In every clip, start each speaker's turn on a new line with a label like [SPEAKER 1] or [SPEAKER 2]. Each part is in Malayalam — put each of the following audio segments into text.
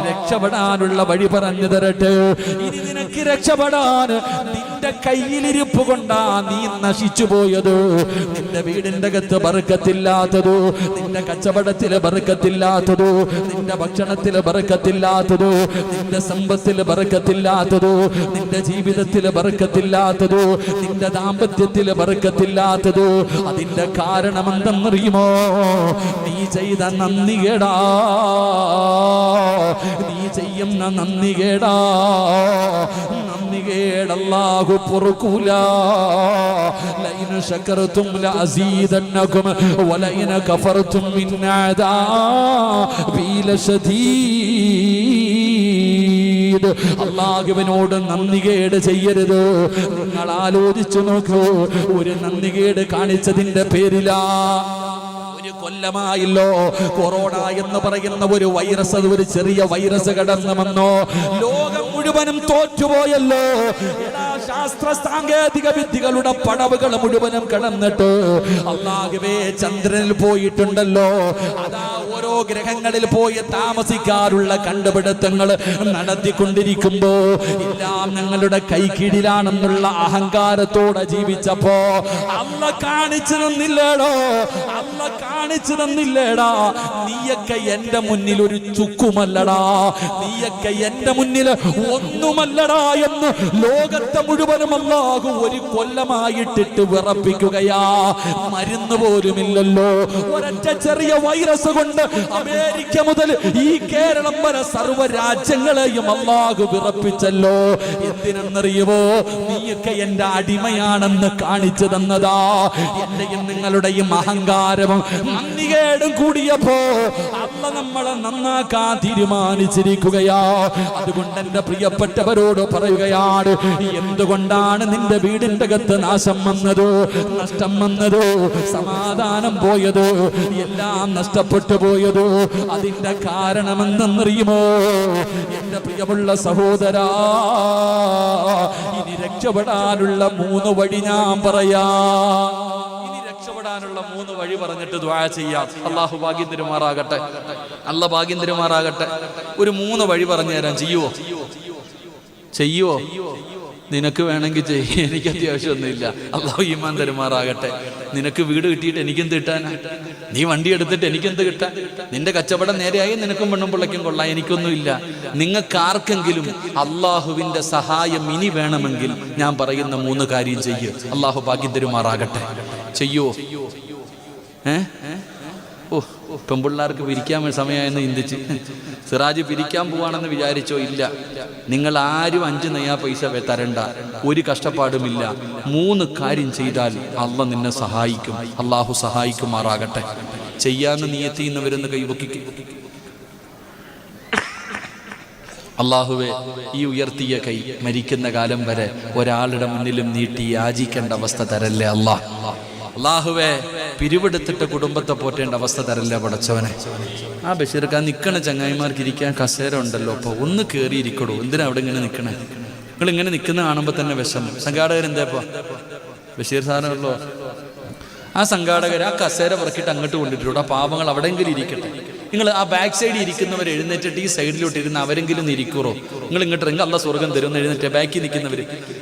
[SPEAKER 1] രക്ഷപ്പെടാനുള്ള വഴി പറഞ്ഞു തരട്ടെ. ഇനി നിനക്ക് രക്ഷപ്പെടാൻ നിന്റെ കയ്യിലിരിപ്പ് കൊണ്ടാ നീ നശിച്ചു പോയത്. നിന്റെ വീടിന്റെ അകത്ത് ബർക്കത്തില്ലാത്തതോ, നിന്റെ കച്ചവടത്തില് ബർക്കത്തില്ലാത്തതോ, നിന്റെ ഭക്ഷണത്തില് ബർക്കത്തില്ലാത്തതോ, നിന്റെ സമ്പത്തില് ബർക്കത്തില്ലാത്തതോ, നിന്റെ ജീവിതത്തില് ബർക്കത്തില്ലാത്തതോ, നിന്റെ ദാമ്പത്യത്തില് ബർക്കത്തില്ലാത്തതോ, അതിന്റെ കാരണം എന്തെന്നറിയുമോ? നീ ചെയ്ത നന്ദികേടാ, നീ ചെയ്യുന്ന നന്ദികേടാ. നന്ദികേട് അല്ലാഹു പൊറുക്കൂല. ലൈന ശകർതും ലഅസീദന്നകും വലൈന കഫർതും മിൻ അദാബി ലശദീദ്. അല്ലാഹുവിനോട് നന്ദികേട് ചെയ്യരുത്. നിങ്ങൾ ആലോചിച്ചു നോക്കൂ, ഒരു നന്ദികേട് കാണിച്ചതിന്റെ പേരിലാ കൊല്ലമായല്ലോ കൊറോണ എന്ന് പറയുന്ന ഒരു വൈറസ്, ഒരു ചെറിയ വൈറസ് കടന്നു വന്നോ, ലോകം മുഴുവനും തോറ്റുപോയല്ലോ. ശാസ്ത്ര സാങ്കേതിക വിദ്യകളുടെ പടവുകൾ മുഴുവനും കടന്നിട്ട് അല്ലാഹുവേ ചന്ദ്രനിൽ പോയിട്ടുണ്ടല്ലോ. അതാ ഓരോ ഗ്രഹങ്ങളിൽ പോയി താമസിക്കാറുള്ള കണ്ടുപിടുത്തങ്ങൾ നടത്തിക്കൊണ്ടിരിക്കുമ്പോ എല്ലാം ഞങ്ങളുടെ കൈക്കീഴിലാണെന്നുള്ള അഹങ്കാരത്തോടെ ജീവിച്ചപ്പോ അല്ല കാണിച്ചു തന്നില്ലേടോ, അല്ല കാണിച്ചു തന്നില്ലേടാ. നീയൊക്കെ എന്റെ മുന്നിൽ ഒരു ചുക്കുമല്ലടാ, നീയൊക്കെ എന്റെ മുന്നിൽ ഒന്നുമല്ലടാ എന്ന് ലോകത്തെ മുഴുവനും അല്ലാഹു ഒരു കൊല്ലമായിട്ടിട്ട് വിറപ്പിക്കുകയാ. മരുന്ന് പോലുമില്ലല്ലോ. ഒരൊറ്റ ചെറിയ വൈറസ് കൊണ്ട് അമേരിക്ക മുതൽ ഈ കേരളം വരെ സർവ്വ രാജ്യങ്ങളെയും അല്ലാഹു വിറപ്പിച്ചല്ലോ. എന്തിനെന്നറിയുമോ? നീയൊക്കെ എന്റെ അടിമയാണെന്ന് കാണിച്ചു തന്നതാ. എന്റെയും നിങ്ങളുടെയും അഹങ്കാരവും നന്ദികേടും കൂടിയപ്പോ അല്ല നമ്മളെ നന്നാക്കാൻ തീരുമാനിച്ചിരിക്കുകയാ. അതുകൊണ്ട് എന്റെ പ്രിയപ്പെട്ടവരോട് പറയുകയാണ്, എന്തുകൊണ്ടാണ് നിന്റെ വീടിന്റെ അകത്ത് നാശം വന്നത്, നഷ്ടം വന്നത്, സമാധാനം പോയത്, എല്ലാം നഷ്ടപ്പെട്ടു പോയത്? അതിന്റെ കാരണമെന്തെന്നറിയുമോ? എന്റെ പ്രിയമുള്ള സഹോദരാ, ഇനി രക്ഷപ്പെടാനുള്ള 3 വഴി ഞാൻ പറയാ. രക്ഷപ്പെടാനുള്ള 3 വഴി പറഞ്ഞിട്ട് ദുആ ചെയ്യാം. അല്ലാഹു ഭാഗ്യം തരുമാറാകട്ടെ, അല്ല ഭാഗ്യം തരുമാറാകട്ടെ. ഒരു 3 വഴി പറഞ്ഞു തരാം. ചെയ്യുവോ? നിനക്ക് വേണമെങ്കിൽ ചെയ്യ, എനിക്ക് അത്യാവശ്യമൊന്നുമില്ല. അല്ലാഹു ഈമാൻ തരുമാറാകട്ടെ. നിനക്ക് വീട് കിട്ടിയിട്ട് എനിക്കെന്ത് കിട്ടാനാ? നീ വണ്ടി എടുത്തിട്ട് എനിക്കെന്ത് കിട്ടാൻ? നിന്റെ കച്ചവടം നേരെയായി നിനക്കും പെണ്ണും പിള്ളയ്ക്കും കൊള്ളാം, എനിക്കൊന്നുമില്ല. നിങ്ങൾക്ക് ആർക്കെങ്കിലും അള്ളാഹുവിന്റെ സഹായം ഇനി വേണമെങ്കിൽ ഞാൻ പറയുന്ന 3 കാര്യം ചെയ്യ്. അല്ലാഹു ഭാഗ്യം തരുമാറാകട്ടെ. ചെയ്യുവോ? പെൺപിള്ളേർക്ക് പിരിക്കാൻ സമയമായെന്ന് ചിന്തിച്ച് സിറാജ് പിരിക്കാൻ പോവാണെന്ന് വിചാരിച്ചോ? ഇല്ല. നിങ്ങൾ ആരും 5 നയാ പൈസ തരണ്ട, ഒരു കഷ്ടപ്പാടുമില്ല. 3 കാര്യം ചെയ്താൽ അള്ളാഹു നിന്നെ സഹായിക്കും. അള്ളാഹു സഹായിക്കുമാറാകട്ടെ. ചെയ്യാന്ന് നിയത്തി നിന്ന് വരുന്ന കൈവക്കി. അള്ളാഹുവെ, ഈ ഉയർത്തിയ കൈ മരിക്കുന്ന കാലം വരെ ഒരാളുടെ മുന്നിലും നീട്ടി യാചിക്കേണ്ട അവസ്ഥ തരല്ലേ അല്ലാഹ്. അള്ളാഹുവെ, പിരിവെടുത്തിട്ട് കുടുംബത്തെ പോറ്റേണ്ട അവസ്ഥ തരല്ല പടച്ചവനെ. ആ ബഷീർക്കാ നിൽക്കണ ചങ്ങായിമാർക്ക് ഇരിക്കാൻ കസേര ഉണ്ടല്ലോ, അപ്പൊ ഒന്ന് കയറിയിരിക്കടോ. എന്തിനാ അവിടെ ഇങ്ങനെ നിൽക്കണേ? നിങ്ങൾ ഇങ്ങനെ നിൽക്കുന്ന കാണുമ്പോൾ തന്നെ വിഷമം. സംഘാടകരെന്താ ബഷീർ സാധനമല്ലോ. ആ സംഘാടകർ ആ കസേര പറക്കിയിട്ട് അങ്ങോട്ട് കൊണ്ടിട്ടുണ്ട്. ആ പാവങ്ങൾ അവിടെയെങ്കിലും ഇരിക്കട്ടെ. നിങ്ങൾ ആ ബാക്ക് സൈഡിൽ ഇരിക്കുന്നവർ എഴുന്നേറ്റിട്ട് ഈ സൈഡിലോട്ട് ഇരുന്ന് അവരെങ്കിലും ഇരിക്കുറോ? നിങ്ങൾ ഇങ്ങോട്ട് ഇറങ്ങി അല്ലാഹ് സ്വർഗം തരും. എഴുന്നേറ്റ് ബാക്കിൽ നിൽക്കുന്നവർ,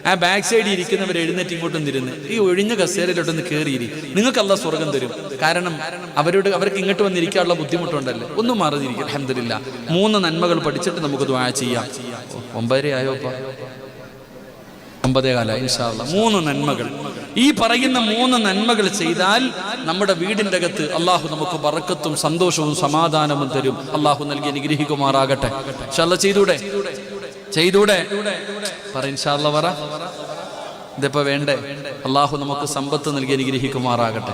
[SPEAKER 1] ആ ബാക്ക് സൈഡിൽ ഇരിക്കുന്നവർ എഴുന്നേറ്റ് ഇങ്ങോട്ടും തിരുന്ന് ഈ ഒഴിഞ്ഞ കസേരയിലോട്ടൊന്ന് കയറിയിരി. നിങ്ങൾക്ക് അല്ലാഹ് സ്വർഗം തരും. കാരണം അവർക്ക് ഇങ്ങോട്ട് വന്നിരിക്കാനുള്ള ബുദ്ധിമുട്ടുണ്ടല്ലേ. ഒന്നും മാറിയിരിക്കും. അൽഹംദുലില്ലാ. 3 നന്മകൾ പഠിച്ചിട്ട് നമുക്ക് ദുആ ചെയ്യാം. 9:30 ആയോപ്പാ? 9:15 ഇൻഷാ അല്ലാഹ്. 3 നന്മകൾ. ഈ പറയുന്ന 3 നന്മകൾ ചെയ്താൽ നമ്മുടെ വീടിന്റെ അകത്ത് അള്ളാഹു നമുക്ക് ബറക്കത്തും സന്തോഷവും സമാധാനവും തരും. അള്ളാഹു നൽകി അനുഗ്രഹിക്കുമാറാകട്ടെ. ഇൻഷാ അല്ലാഹ് ചെയ്തൂടെ പറ ഇൻഷാ അല്ലാഹ് പറ. ഇതിപ്പോ വേണ്ടേ? അള്ളാഹു നമുക്ക് സമ്പത്ത് നൽകി അനുഗ്രഹിക്കുമാറാകട്ടെ.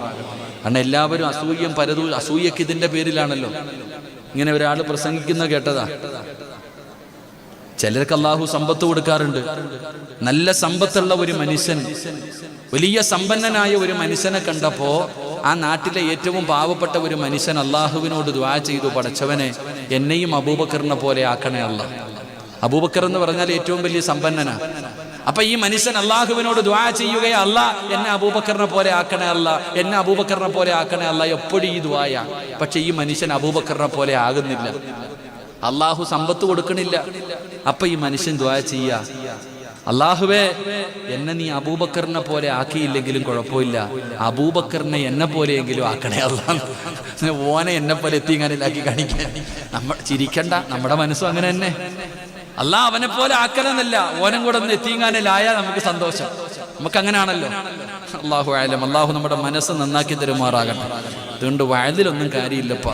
[SPEAKER 1] കാരണം എല്ലാവരും അസൂയം പരതു അസൂയക്ക് ഇതിന്റെ പേരിലാണല്ലോ. ഇങ്ങനെ ഒരാൾ പ്രസംഗിക്കുന്ന കേട്ടതാ. ചിലർക്ക് അള്ളാഹു സമ്പത്ത് കൊടുക്കാറുണ്ട്. നല്ല സമ്പത്തുള്ള ഒരു മനുഷ്യൻ, വലിയ സമ്പന്നനായ ഒരു മനുഷ്യനെ കണ്ടപ്പോ ആ നാട്ടിലെ ഏറ്റവും പാവപ്പെട്ട ഒരു മനുഷ്യൻ അള്ളാഹുവിനോട് ദുആ ചെയ്തു, പടച്ചവനെ എന്നെയും അബൂബക്കറിനെ പോലെ ആക്കണേ അല്ലാഹ്. അബൂബക്കർ എന്ന് പറഞ്ഞാൽ ഏറ്റവും വലിയ സമ്പന്നനാ. അപ്പൊ ഈ മനുഷ്യൻ അള്ളാഹുവിനോട് ദുആ ചെയ്യുകയാ, അല്ലാഹ് എന്നെ അബൂബക്കറിനെ പോലെ ആക്കണേ അല്ലാഹ്, എന്നെ അബൂബക്കറിനെ പോലെ ആക്കണേ അല്ലാഹ്. എപ്പോഴും ഈ ദുആയാ. പക്ഷെ ഈ മനുഷ്യൻ അബൂബക്കറിനെ പോലെ ആകുന്നില്ല. അള്ളാഹു സമ്പത്ത് കൊടുക്കണില്ല. അപ്പൊ ഈ മനുഷ്യൻ ദുആ ചെയ്യാ, അള്ളാഹുവേ എന്നെ നീ അബൂബക്കറിനെ പോലെ ആക്കിയില്ലെങ്കിലും കുഴപ്പമില്ല, അബൂബക്കറിനെ എന്നെ പോലെയെങ്കിലും ആക്കണേ അല്ലാഹ്. ഓനെ എന്നെ പോലെ എത്തിങ്ങാനിലാക്കി കാണിക്കാൻ നമ്മൾ ചിരിക്കണ്ട, നമ്മുടെ മനസ്സും അങ്ങനെ തന്നെ. അല്ലാഹ് അവനെ പോലെ ആക്കണമെന്നല്ല, ഓനും കൂടെ ഒന്ന് എത്തിങ്ങാനിലായാൽ നമുക്ക് സന്തോഷം. നമുക്ക് അങ്ങനെയാണല്ലോ. അള്ളാഹു ആലം. അള്ളാഹു നമ്മുടെ മനസ്സ് നന്നാക്കി തരുമാറാകട്ടെ. അതുകൊണ്ട് വയലിലൊന്നും കാര്യമില്ലപ്പാ.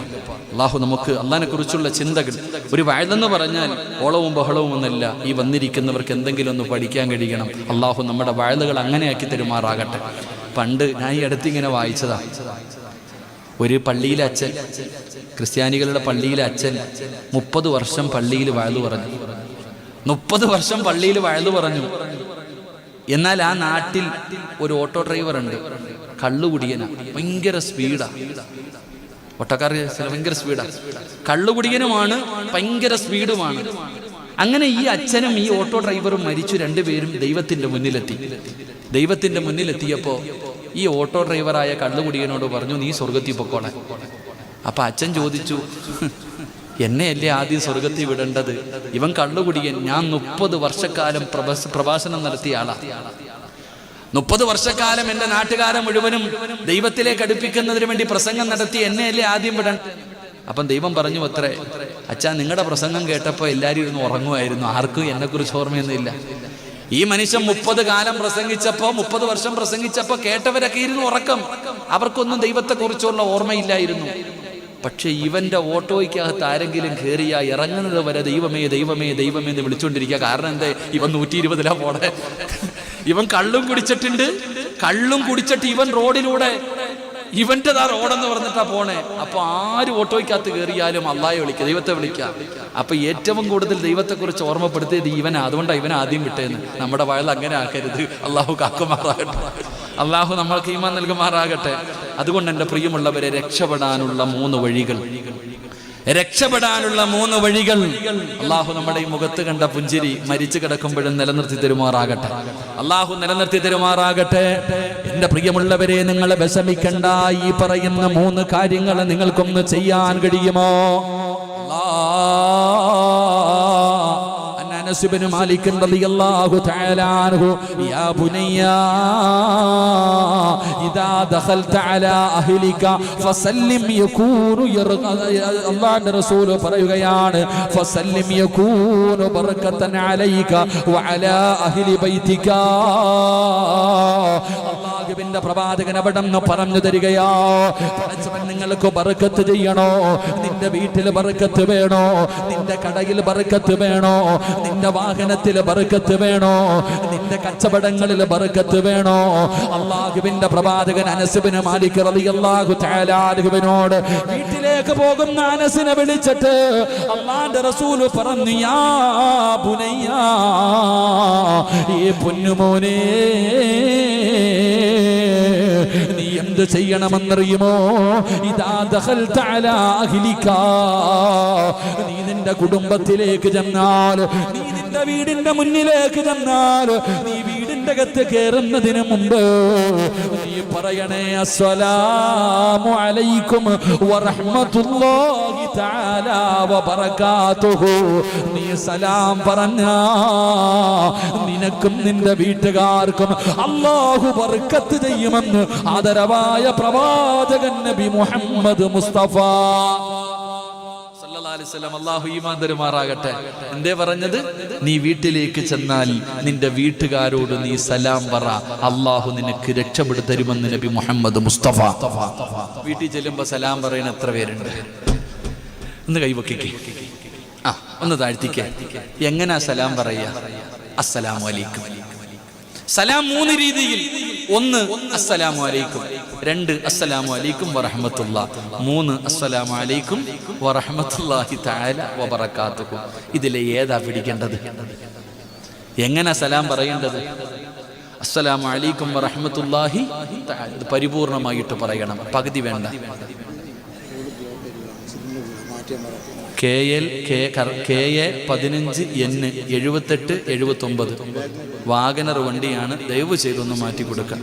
[SPEAKER 1] അള്ളാഹു നമുക്ക് അള്ളാഹിനെ കുറിച്ചുള്ള ചിന്തകൾ, ഒരു വയലെന്ന് പറഞ്ഞാൽ ഓളവും ബഹളവും ഒന്നല്ല. ഈ വന്നിരിക്കുന്നവർക്ക് എന്തെങ്കിലും ഒന്ന് പഠിക്കാൻ കഴിയണം. അള്ളാഹു നമ്മുടെ വയലുകൾ അങ്ങനെയാക്കി തരുമാറാകട്ടെ. പണ്ട് ഞാൻ ഈ അടുത്തിങ്ങനെ വായിച്ചതാ, ഒരു പള്ളിയിലെ അച്ഛൻ, ക്രിസ്ത്യാനികളുടെ പള്ളിയിലെ അച്ഛൻ 30 വർഷം പള്ളിയിൽ വയലു പറഞ്ഞു. 30 വർഷം പള്ളിയിൽ വയലു പറഞ്ഞു. എന്നാൽ ആ നാട്ടിൽ ഒരു ഓട്ടോ ഡ്രൈവർ ഉണ്ട്, കള്ളുകുടിയനാ, ഭയങ്കര സ്പീഡാ. ഓട്ടോക്കാർ ഭയങ്കര സ്പീഡാ, കള്ളുകുടിയനുമാണ്, ഭയങ്കര സ്പീഡുമാണ്. അങ്ങനെ ഈ അച്ഛനും ഈ ഓട്ടോ ഡ്രൈവറും മരിച്ചു. രണ്ടുപേരും ദൈവത്തിന്റെ മുന്നിലെത്തി. ദൈവത്തിന്റെ മുന്നിലെത്തിയപ്പോ ഈ ഓട്ടോ ഡ്രൈവറായ കള്ളുകുടിയനോട് പറഞ്ഞു, നീ സ്വർഗത്തിൽ പൊക്കോളെ. അപ്പൊ അച്ഛൻ ചോദിച്ചു, എന്നെയല്ലേ ആദ്യം സ്വർഗത്തിൽ വിടേണ്ടത്? ഇവൻ കള്ളുകുടിയൻ, ഞാൻ 30 വർഷക്കാലം പ്രഭാഷണം നടത്തിയ ആളാ. 30 വർഷക്കാലം എൻ്റെ നാട്ടുകാരെ മുഴുവനും ദൈവത്തിലേക്ക് അടുപ്പിക്കുന്നതിന് വേണ്ടി പ്രസംഗം നടത്തി, എന്നെയല്ലേ ആദ്യം വിടണം. അപ്പം ദൈവം പറഞ്ഞു അത്രേ, അച്ഛാ നിങ്ങളുടെ പ്രസംഗം കേട്ടപ്പോൾ എല്ലാവരും ഇരുന്ന് ഉറങ്ങുമായിരുന്നു, ആർക്കും എന്നെക്കുറിച്ച് ഓർമ്മയൊന്നുമില്ല. ഈ മനുഷ്യൻ 30 കാലം പ്രസംഗിച്ചപ്പോൾ, 30 വർഷം പ്രസംഗിച്ചപ്പോൾ കേട്ടവരൊക്കെ ഇരുന്ന് ഉറക്കം, അവർക്കൊന്നും ദൈവത്തെക്കുറിച്ചുള്ള ഓർമ്മയില്ലായിരുന്നു. പക്ഷെ ഇവന്റെ ഓട്ടോയ്ക്കകത്ത് ആരെങ്കിലും കയറിയ ഇറങ്ങുന്നത് വരെ ദൈവമേ ദൈവമേ ദൈവമേ എന്ന് വിളിച്ചുകൊണ്ടിരിക്കുക. കാരണം എന്തേ? ഇവൻ 120 പോണേ. ഇവൻ കള്ളും കുടിച്ചിട്ടുണ്ട്. കള്ളും കുടിച്ചിട്ട് ഇവൻ റോഡിലൂടെ, ഇവന്റെതാ റോഡെന്ന് പറഞ്ഞിട്ടാ പോണേ. അപ്പൊ ആര് ഓട്ടോയ്ക്കകത്ത് കയറിയാലും അള്ളാഹയെ വിളിക്കുക, ദൈവത്തെ വിളിക്കുക. അപ്പൊ ഏറ്റവും കൂടുതൽ ദൈവത്തെക്കുറിച്ച് ഓർമ്മപ്പെടുത്തിയത് ഇവനാ. അതുകൊണ്ടാണ് ഇവൻ ആദ്യം വിട്ടേന്ന്. നമ്മുടെ വയൽ അങ്ങനെ ആക്കരുത്. അള്ളാഹു കാക്കുമാറാകട്ടെ. അള്ളാഹു നമ്മൾക്ക് ഈമാൻ നൽകുമാറാകട്ടെ. അതുകൊണ്ട് എൻ്റെ പ്രിയമുള്ളവരെ, രക്ഷപ്പെടാനുള്ള 3 വഴികൾ, രക്ഷപ്പെടാനുള്ള 3 വഴികൾ അള്ളാഹു നമ്മുടെ ഈ മുഖത്ത് കണ്ട പുഞ്ചിരി മരിച്ചു കിടക്കുമ്പോഴും നിലനിർത്തി തരുമാറാകട്ടെ. അള്ളാഹു നിലനിർത്തി തരുമാറാകട്ടെ. എന്റെ പ്രിയമുള്ളവരെ, നിങ്ങൾ വിഷമിക്കണ്ട. ഈ പറയുന്ന 3 കാര്യങ്ങൾ നിങ്ങൾക്കൊന്ന് ചെയ്യാൻ കഴിയുമോ? അനസ് ഇബ്നു മാലിക് റളിയല്ലാഹു തആല അൻഹു, യാ ബുനയ്യ ഇദാ ദഖൽത അലാ അഹ്ലിക ഫസല്ലിം യകൂനു അല്ലാഹുവിന്റെ റസൂൽ പറയുകയാണ്, ഫസല്ലിം യകൂനു ബറകതൻ അലൈക വഅലാ അഹ്ലി ബൈതിക. അല്ലാഹുവിന്റെ പ്രവാചകൻ അവിടെന്ന് പറഞ്ഞു തരികയാ, പടച്ചവൻ നിങ്ങൾക്ക് ബറക്കത്ത് ചെയ്യണോ? നിന്റെ വീട്ടിൽ ബറക്കത്ത് വേണോ? നിന്റെ കടയിൽ ബറക്കത്ത് വേണോ? നിന്റെ വാഹനത്തിൽ ബറക്കത്ത് വേണോ? നിന്റെ കച്ചവടങ്ങളിൽ ബറക്കത്ത് വേണോ? അല്ലാഹുവിന്റെ പ്രവാചകൻ അനസ് ഇബ്നു മാലിക് റളിയല്ലാഹു തആല അൻഹുവിനോട് വീട്ടിലേക്ക് പോകുന്ന അനസിനെ വിളിച്ചിട്ട് അല്ലാഹുവിന്റെ റസൂൽ പറഞ്ഞു, യാ ബുനയ്യ, ഈ പൊന്നുമോനെ, നീ എന്ത് ചെയ്യണമെന്നറിയുമോ? ഇദാ ദഖൽത അലാ അഹ്ലിക, നീ നിന്റെ കുടുംബത്തിലേക്ക് ചെന്നാൽ, നീ നിന്റെ വീടിന്റെ മുന്നിലേക്ക് ചെന്നാൽ, നീ വീടിന്റെ അകത്ത് കയറുന്നതിന് മുമ്പ് നീ പറയണേ, അസ്സലാമു അലൈക്കും വറഹ്മത്തുള്ളാഹി തആല വബറകാതുഹു. നീ സലാം പറഞ്ഞ നിനക്കും നിന്റെ വീട്ടുകാർക്കും അല്ലാഹു ബർക്കത്ത് ചെയ്യുമെന്ന് ആദരവായ പ്രവാചകൻ നബി മുഹമ്മദ് മുസ്തഫ സല്ലല്ലാഹു അലൈഹി വസല്ലം. അല്ലാഹു ഈമാൻ തരുമാറാകട്ടെ. എന്തേ പറഞ്ഞത്? നീ വീട്ടിലേക്ക് ചെന്നാൽ നിന്റെ വീട്ടുകാരോട് നീ സലാം പറ, അല്ലാഹു നിനക്ക് രക്ഷപ്പെടുത്തി തരുമെന്ന് നബി മുഹമ്മദ് മുസ്തഫ. വീട്ടിൽ ചെല്ലുമ്പോ സലാം പറയുന്ന എത്ര പേരുണ്ട്? ഒന്ന് കൈവക്കിക്കേ, ഒന്ന് താഴ്ത്തിക്കേ. എങ്ങനാ സലാം പറയാ? അസ്സലാമു അലൈക്കും. സലാം 3 രീതിയിൽ. 1 അസ്സലാമു അലൈക്കും, 2 അസ്സലാമു അലൈക്കും വറഹ്മത്തുള്ളാഹി, 3 അസ്സലാമു അലൈക്കും വറഹ്മത്തുള്ളാഹി തആല വബറകാതുഹു. ഇതിലെ ഏതാ പിടിക്കേണ്ടത്? എങ്ങനെ സലാം പറയേണ്ടത്? അസ്സലാമു അലൈക്കും വറഹ്മത്തുള്ളാഹി തആല. ഇത് പരിപൂർണമായിട്ട് പറയണം, പകുതി വേണ്ട. KL 15 N 78 79 വാഗനർ വണ്ടിയാണ്. ദയവ് ചെയ്തൊന്ന് മാറ്റി കൊടുക്കാം.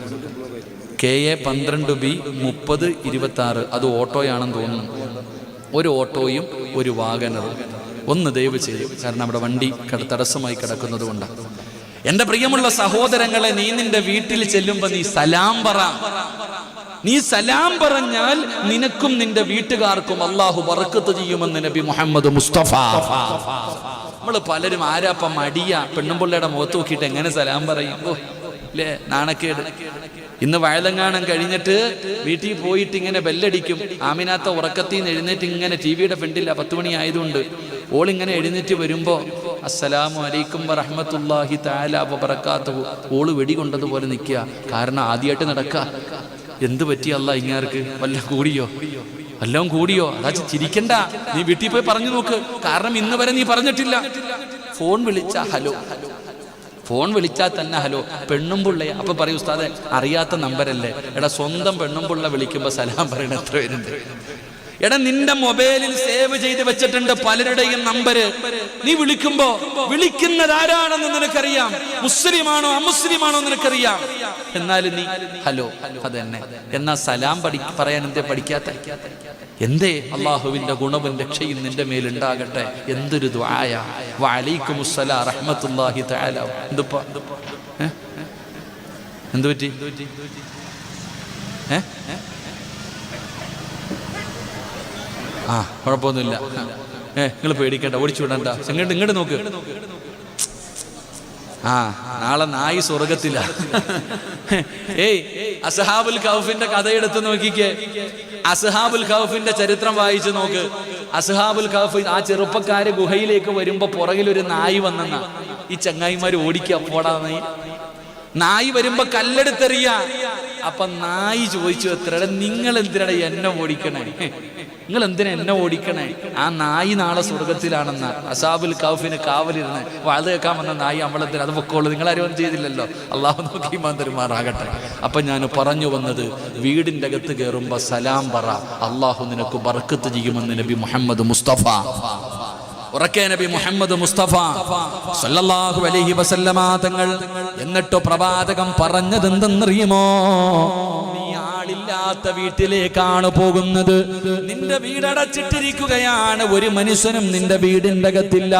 [SPEAKER 1] KA 12B 30 26 അത് ഓട്ടോയാണെന്ന് തോന്നുന്നു. ഒരു ഓട്ടോയും ഒരു വാഗനറും. ഒന്ന് ദയവ് ചെയ്യും, കാരണം അവിടെ വണ്ടി തടസ്സമായി കിടക്കുന്നത് കൊണ്ടാണ്. എന്റെ പ്രിയമുള്ള സഹോദരങ്ങളെ, നീ നിന്റെ വീട്ടിൽ ചെല്ലുമ്പോ നീ സലാം പറ. നീ സലാം പറഞ്ഞാൽ നിനക്കും നിന്റെ വീട്ടുകാർക്കും അള്ളാഹു ബർക്കത്ത് ചെയ്യുമെന്ന് നബി മുഹമ്മദ് മുസ്തഫ. നമ്മള് പലരും ആരാപ്പം മടിയ പെണ്ണുമ്പിള്ളയുടെ മുഖത്ത് നോക്കിയിട്ട് എങ്ങനെ സലാം പറയും? അല്ലേ, നാണക്കേട്. ഇന്ന് വയലങ്ങാനം കഴിഞ്ഞിട്ട് വീട്ടിൽ പോയിട്ട് ഇങ്ങനെ ബെല്ലടിക്കും. ആമിനാത്ത ഉറക്കത്തിൽ നിന്ന് എഴുന്നേറ്റ് ഇങ്ങനെ ടിവിയുടെ ഫ്രണ്ടില്ല, 10 മണി ആയതുകൊണ്ട് ഓളിങ്ങനെ എഴുന്നേറ്റ് വരുമ്പോ അസ്സലാമു അലൈക്കും വറഹ്മത്തുള്ളാഹി തആല വബറകാതുഹു, ഓള് വെടികൊണ്ടതുപോലെ നിൽക്കുക. കാരണം ആദ്യമായിട്ട് നടക്കുക. എന്ത് പറ്റി അല്ലാ ഇങ്ങാർക്ക്? വല്ലതും കൂടിയോ? വല്ലതും കൂടിയോ? അതാ ചിരിക്കണ്ട, നീ വീട്ടിൽ പോയി പറഞ്ഞു നോക്ക്. കാരണം ഇന്ന് വരെ നീ പറഞ്ഞിട്ടില്ല. ഫോൺ വിളിച്ചാ ഹലോ, ഫോൺ വിളിച്ചാൽ തന്നെ ഹലോ. പെണ്ണുമ്പുള്ളയെ അപ്പൊ പറയൂ ഉസ്താദെ അറിയാത്ത നമ്പരല്ലേ. എടാ, സ്വന്തം പെണ്ണുമ്പുള്ള വിളിക്കുമ്പോ സലാം പറയണ എത്ര പേരുണ്ട്? എടാ, നിന്റെ മൊബൈലിൽ സേവ് ചെയ്ത് വെച്ചിട്ടുണ്ട് പലരുടെയും നമ്പര്. നീ വിളിക്കുമ്പോ വിളിക്കുന്നത് ആരാണെന്ന് നിനക്കറിയാം. മുസ്ലിമാണോ അമുസ്ലിമാണോ നിനക്കറിയാം. എന്നാലും നീ ഹലോ, അതന്നെ. എന്നാ സലാം പറയാൻ എന്തേ പഠിക്കാത്ത? എന്തേ? അള്ളാഹുവിന്റെ ഗുണവും രക്ഷയും നിന്റെ മേലുണ്ടാകട്ടെ. എന്തൊരു ദുആയ. വഅലൈക്കുമുസ്സലാം റഹ്മത്തുള്ളാഹി തആല. എന്തുപ്പാ എന്തു പറ്റി? ആ, കുഴപ്പമൊന്നുമില്ല. നിങ്ങൾ പേടിക്കണ്ട, ഓടിച്ചു വിടണ്ട. ഇങ്ങോട്ട് നോക്ക്. ആ, നാളെ നായി സ്വർഗത്തില. ഏയ്, അസ്ഹാബുൽ കൗഫിന്റെ കഥയെടുത്ത് നോക്കിക്കേ. അസ്ഹാബുൽ കൗഫിന്റെ ചരിത്രം വായിച്ചു നോക്ക്. അസ്ഹാബുൽ കൗഫ്, ആ ചെറുപ്പക്കാര് ഗുഹയിലേക്ക് വരുമ്പോ പുറകിലൊരു നായി വന്നെന്ന ഈ ചങ്ങായിമാര് ഓടിക്കുക. പോടാ നായി. നായി വരുമ്പോ കല്ലെടുത്തെറിയ. അപ്പൊ നായി ചോദിച്ചു, എത്രയുടെ നിങ്ങൾ എന്തിനാണ് എന്നെ ഓടിക്കണേ? നിങ്ങൾ എന്തിനാ എന്നെ ഓടിക്കണേ? ആ നായി നാളെ സ്വർഗത്തിലാണെന്ന. അസ്ഹാബുൽ കൗഫിന് കാവലിരുന്ന് വാഴ കേൾക്കാൻ വന്ന നായി നമ്മളെന്തിനാ? അത് പൊക്കോളൂ, നിങ്ങളാരും ഒന്നും ചെയ്തില്ലല്ലോ. അള്ളാഹു നോക്കി ഈമാൻ തരുമാറാകട്ടെ. അപ്പൊ ഞാൻ പറഞ്ഞു വന്നത്, വീടിന്റെ അകത്ത് കയറുമ്പോ സലാം പറ, അള്ളാഹു നിനക്ക് ബർക്കത്ത് ചെയ്യുമെന്ന് നബി മുഹമ്മദ് മുസ്തഫ. ഉറക്കെ നബി മുഹമ്മദ് മുസ്തഫ സല്ലല്ലാഹു അലൈഹി വസല്ലമ തങ്ങൾ. എന്നിട്ട് പ്രവാചകം പറഞ്ഞതെന്തെന്നറിയുമോ? നീ ആളില്ലാത്ത വീട്ടിലേക്കാണ് പോകുന്നത്. നിന്റെ വീടടച്ചിട്ടിരിക്കുകയാണ്, ഒരു മനുഷ്യനും നിന്റെ വീടിന്റെ അകത്തില്ല.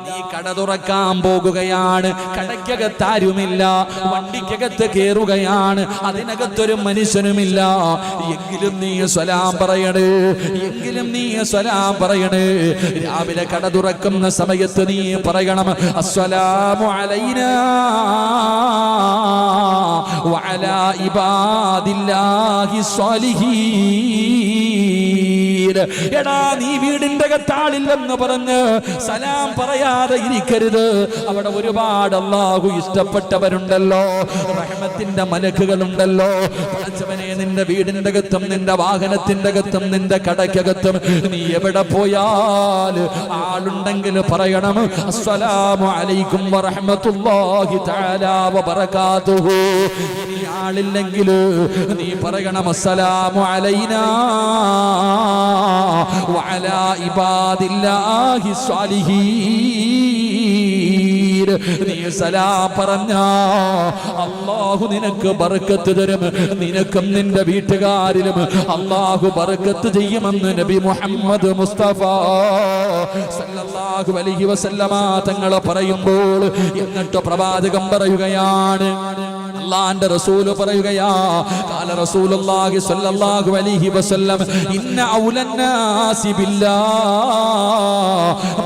[SPEAKER 1] നീ കട തുറക്കാൻ പോകുകയാണ്, കടയ്ക്കകത്താരുമില്ല. വണ്ടിക്കകത്ത് കയറുകയാണ്, അതിനകത്തൊരു മനുഷ്യനുമില്ല. എങ്കിലും നീ സ്വലാം പറയണേ, എങ്കിലും നീ സ്വലാം പറയണേ. രാവിലെ കട തുറക്കുന്ന സമയത്ത് നീ പറയണം, അസ്സലാമു അലൈനാ വഅലാ ഇബാദില്ലാഹി സ്വാലിഹീൻ. എടാ, നീ വീടിന്റെ അകത്താളില്ലെന്ന് പറഞ്ഞ് സലാം പറയാതെ ഇരിക്കരുത്. അവിടെ ഒരുപാട് അല്ലാഹു ഇഷ്ടപ്പെട്ടവരുണ്ടല്ലോ, റഹ്മത്തിന്റെ മലക്കുകളുണ്ടല്ലോ. പടച്ചവനെ, നിന്റെ വീടിന്റെ അകത്തും നിന്റെ വാഹനത്തിന്റെ അകത്തും നിന്റെ കടയ്ക്കകത്തും നീ എവിടെ പോയാൽ ആളുണ്ടെങ്കിൽ പറയണം, അസ്സലാമു അലൈക്കും വറഹ്മത്തുള്ളാഹി തആല വബറകാതുഹു. ഇനി ആളില്ലെങ്കിൽ നീ പറയണം, അസ്സലാമു അലൈനാ വഅലാ ഇബാദില്ലാഹി സ്വാലിഹീൻ. നീ സലാം പറഞ്ഞാ അല്ലാഹു നിനക്ക് ബർക്കത്ത് തരും. നിനക്കും നിന്റെ വീട്ടുകാരിലും അല്ലാഹു ബർക്കത്ത് ചെയ്യുമെന്ന് നബി മുഹമ്മദ് മുസ്തഫ സല്ലല്ലാഹു അലൈഹി വസല്ലമ തങ്ങൾ പറയുമ്പോൾ, എന്നിട്ട് പ്രവാചകം പറയുകയാണ്, അല്ലാഹുവിന്റെ റസൂൽ പറയുകയാ, ഖാല റസൂലുള്ളാഹി സ്വല്ലല്ലാഹു അലൈഹി വസല്ലം, ഇന്ന ഔലന്നാസി ബില്ലാഹ്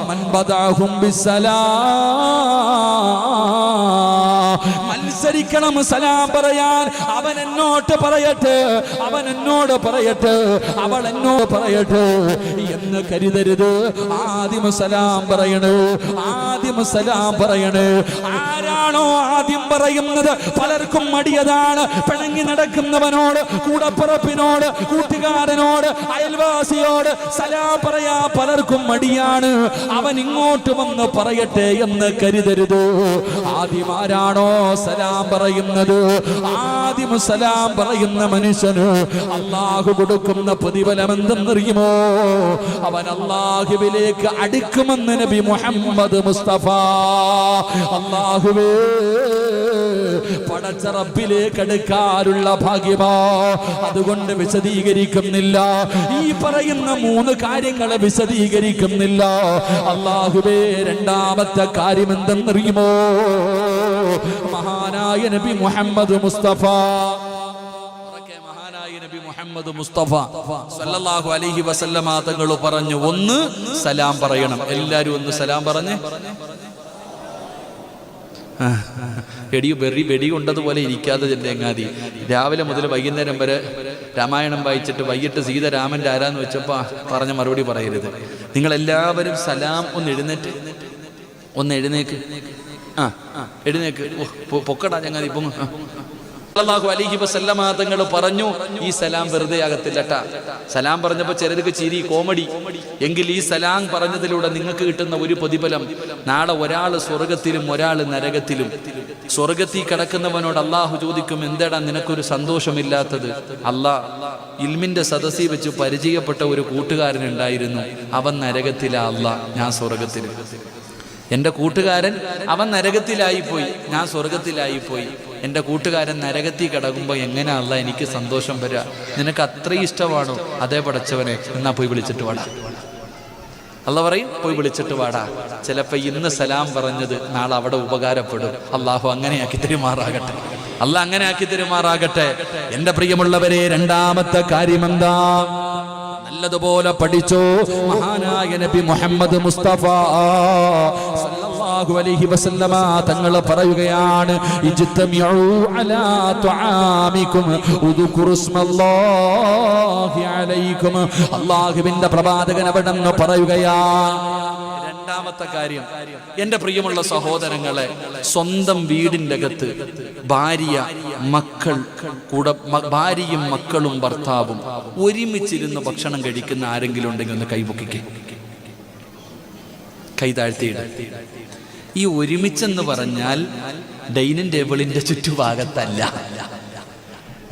[SPEAKER 1] മൻ ബദഅഹും ബിസ്സലാം. മത്സരിക്കണം സലാം പറയാൻ. അവൻ എന്നോട് പറയട്ടെ, അവൻ എന്നോട് പറയട്ടെ, അവൾ എന്നോട് പറയട്ടെ എന്ന് കരുതരുത്. ആദ്യം സലാം പറയണേ, ആദ്യം സലാം പറയണേ. ആരാണോ ആദ്യം പറയുന്നത് പലർക്കും മടിയതാണ്. പിണങ്ങി നടക്കുന്നവനോട്, കൂടപ്പുറപ്പിനോട്, കൂട്ടുകാരനോട്, അയൽവാസിയോട് സലാം പറയാ പലർക്കും മടിയാണ്. അവൻ ഇങ്ങോട്ട് വന്ന് പറയട്ടെ എന്ന് കരുതരുത്. ആദ്യം ആരാണോ സലാം പറയുന്നത്, ആദ്യം സലാം പറയുന്ന മനുഷ്യന് അല്ലാഹു കൊടുക്കുന്ന പ്രതിഫലം എന്തെന്നറിയുമോ? അവൻ അല്ലാഹുവിലേക്ക് അടുക്കുമെന്ന് നബി മുഹമ്മദ് മുസ്തഫ മുസ്തഫ. അല്ലാഹുവേ, പടച്ച റബ്ബിലേക്ക് അടുക്കാനുള്ള ഭാഗ്യമോ. അതുകൊണ്ട് വിശദീകരിക്കുന്നില്ല, ഈ പറയുന്ന 3 കാര്യങ്ങളെ വിശദീകരിക്കുന്നില്ല. അല്ലാഹുവേ, രണ്ടാമത്തെ കാര്യം എന്തെന്നറിയുമോ? മഹാനായ നബി മുഹമ്മദ് മുസ്തഫ, മുഹമ്മദ് മുസ്തഫ സല്ലല്ലാഹു അലൈഹി വസല്ലമ തങ്ങൾ പറഞ്ഞു, 1 സലാം പറയണം. എല്ലാരും ഒന്ന് സലാം പറഞ്ഞേ. വെടി കൊണ്ടതുപോലെ ഇരിക്കാതെ ചെല്ലേങ്ങാതി. രാവിലെ മുതൽ വൈകുന്നേരം വരെ രാമായണം വായിച്ചിട്ട് വൈകിട്ട് സീതാരാമന്റെ ആരാന്ന് വെച്ചപ്പോ പറഞ്ഞ മറുപടി പറയരുത്. നിങ്ങൾ എല്ലാവരും സലാം ഒന്ന് എഴുന്നേക്ക്. എഴുന്നേക്ക്, പൊക്കടാ ചങ്ങാതി, പൊങ്ങ്. സല്ലല്ലാഹു അലൈഹി വസല്ലമ തങ്ങൾ പറഞ്ഞു, ഈ സലാം വെറുതെ ആകത്തില്ലട്ടാ. സലാം പറഞ്ഞപ്പോൾ ചിലർക്ക് ചിരി, കോമഡി. എങ്കിൽ ഈ സലാം പറഞ്ഞതിലൂടെ നിങ്ങൾക്ക് കിട്ടുന്ന ഒരു പ്രതിഫലം, നാളെ ഒരാൾ സ്വർഗത്തിലും ഒരാൾ നരകത്തിലും. സ്വർഗത്തിൽ കിടക്കുന്നവനോട് അള്ളാഹു ചോദിക്കും, എന്താടാ നിനക്കൊരു സന്തോഷമില്ലാത്തത്? ഇൽമിന്റെ സദസ്സിൽ വെച്ച് പരിചയപ്പെട്ട ഒരു കൂട്ടുകാരനുണ്ടായിരുന്നു, അവൻ നരകത്തിലാ, ഞാൻ സ്വർഗത്തിലും. എൻ്റെ കൂട്ടുകാരൻ അവൻ നരകത്തിലായിപ്പോയി, ഞാൻ സ്വർഗത്തിലായിപ്പോയി. എൻ്റെ കൂട്ടുകാരൻ നരകത്തിൽ കിടക്കുമ്പോൾ എങ്ങനെ എനിക്ക് സന്തോഷം വരിക? നിനക്ക് അത്രയും ഇഷ്ടമാണോ? അതേ പടച്ചവനെ, എന്നാ പോയി വിളിച്ചിട്ട് വാടാ. പറയും, പോയി വിളിച്ചിട്ട് വാടാ. ചിലപ്പോൾ ഇന്ന് സലാം പറഞ്ഞത് നാളെ അവിടെ ഉപകാരപ്പെടും. അള്ളാഹു അങ്ങനെയാക്കി തെരുമാറാകട്ടെ. അങ്ങനെ ആക്കി തെരുമാറാകട്ടെ. എൻ്റെ പ്രിയമുള്ളവരെ, രണ്ടാമത്തെ കാര്യം എന്താ? നല്ലതുപോലെ പഠിച്ചോ. മഹാനായ നബി മുഹമ്മദ് മുസ്തഫ സല്ലല്ലാഹു അലൈഹി വസല്ലമ തങ്ങൾ പറയുകയാണ്, ഇജ്തമിഉ അലാ തുആമികും ഉദ്കുറു ഇസ്മല്ലാഹി അലൈക്കും. അല്ലാഹുവിന്റെ പ്രവാചകൻ അവിടെ നിന്ന് പറയുകയാണ്, രണ്ടാമത്തെ കാര്യം, എൻ്റെ പ്രിയമുള്ള സഹോദരങ്ങളെ, സ്വന്തം വീടിൻ്റെ അകത്ത് ഭാര്യയും മക്കളും ഭർത്താവും ഒരുമിച്ചിരുന്ന് ഭക്ഷണം കഴിക്കുന്ന ആരെങ്കിലും ഉണ്ടെങ്കിൽ ഒന്ന് കൈപൊക്കിക്കേ, കൈ താഴ്ത്തിയിട. ഈ ഒരുമിച്ചെന്ന് പറഞ്ഞാൽ ഡൈനിങ് ടേബിളിന്റെ ചുറ്റുഭാഗത്തല്ല.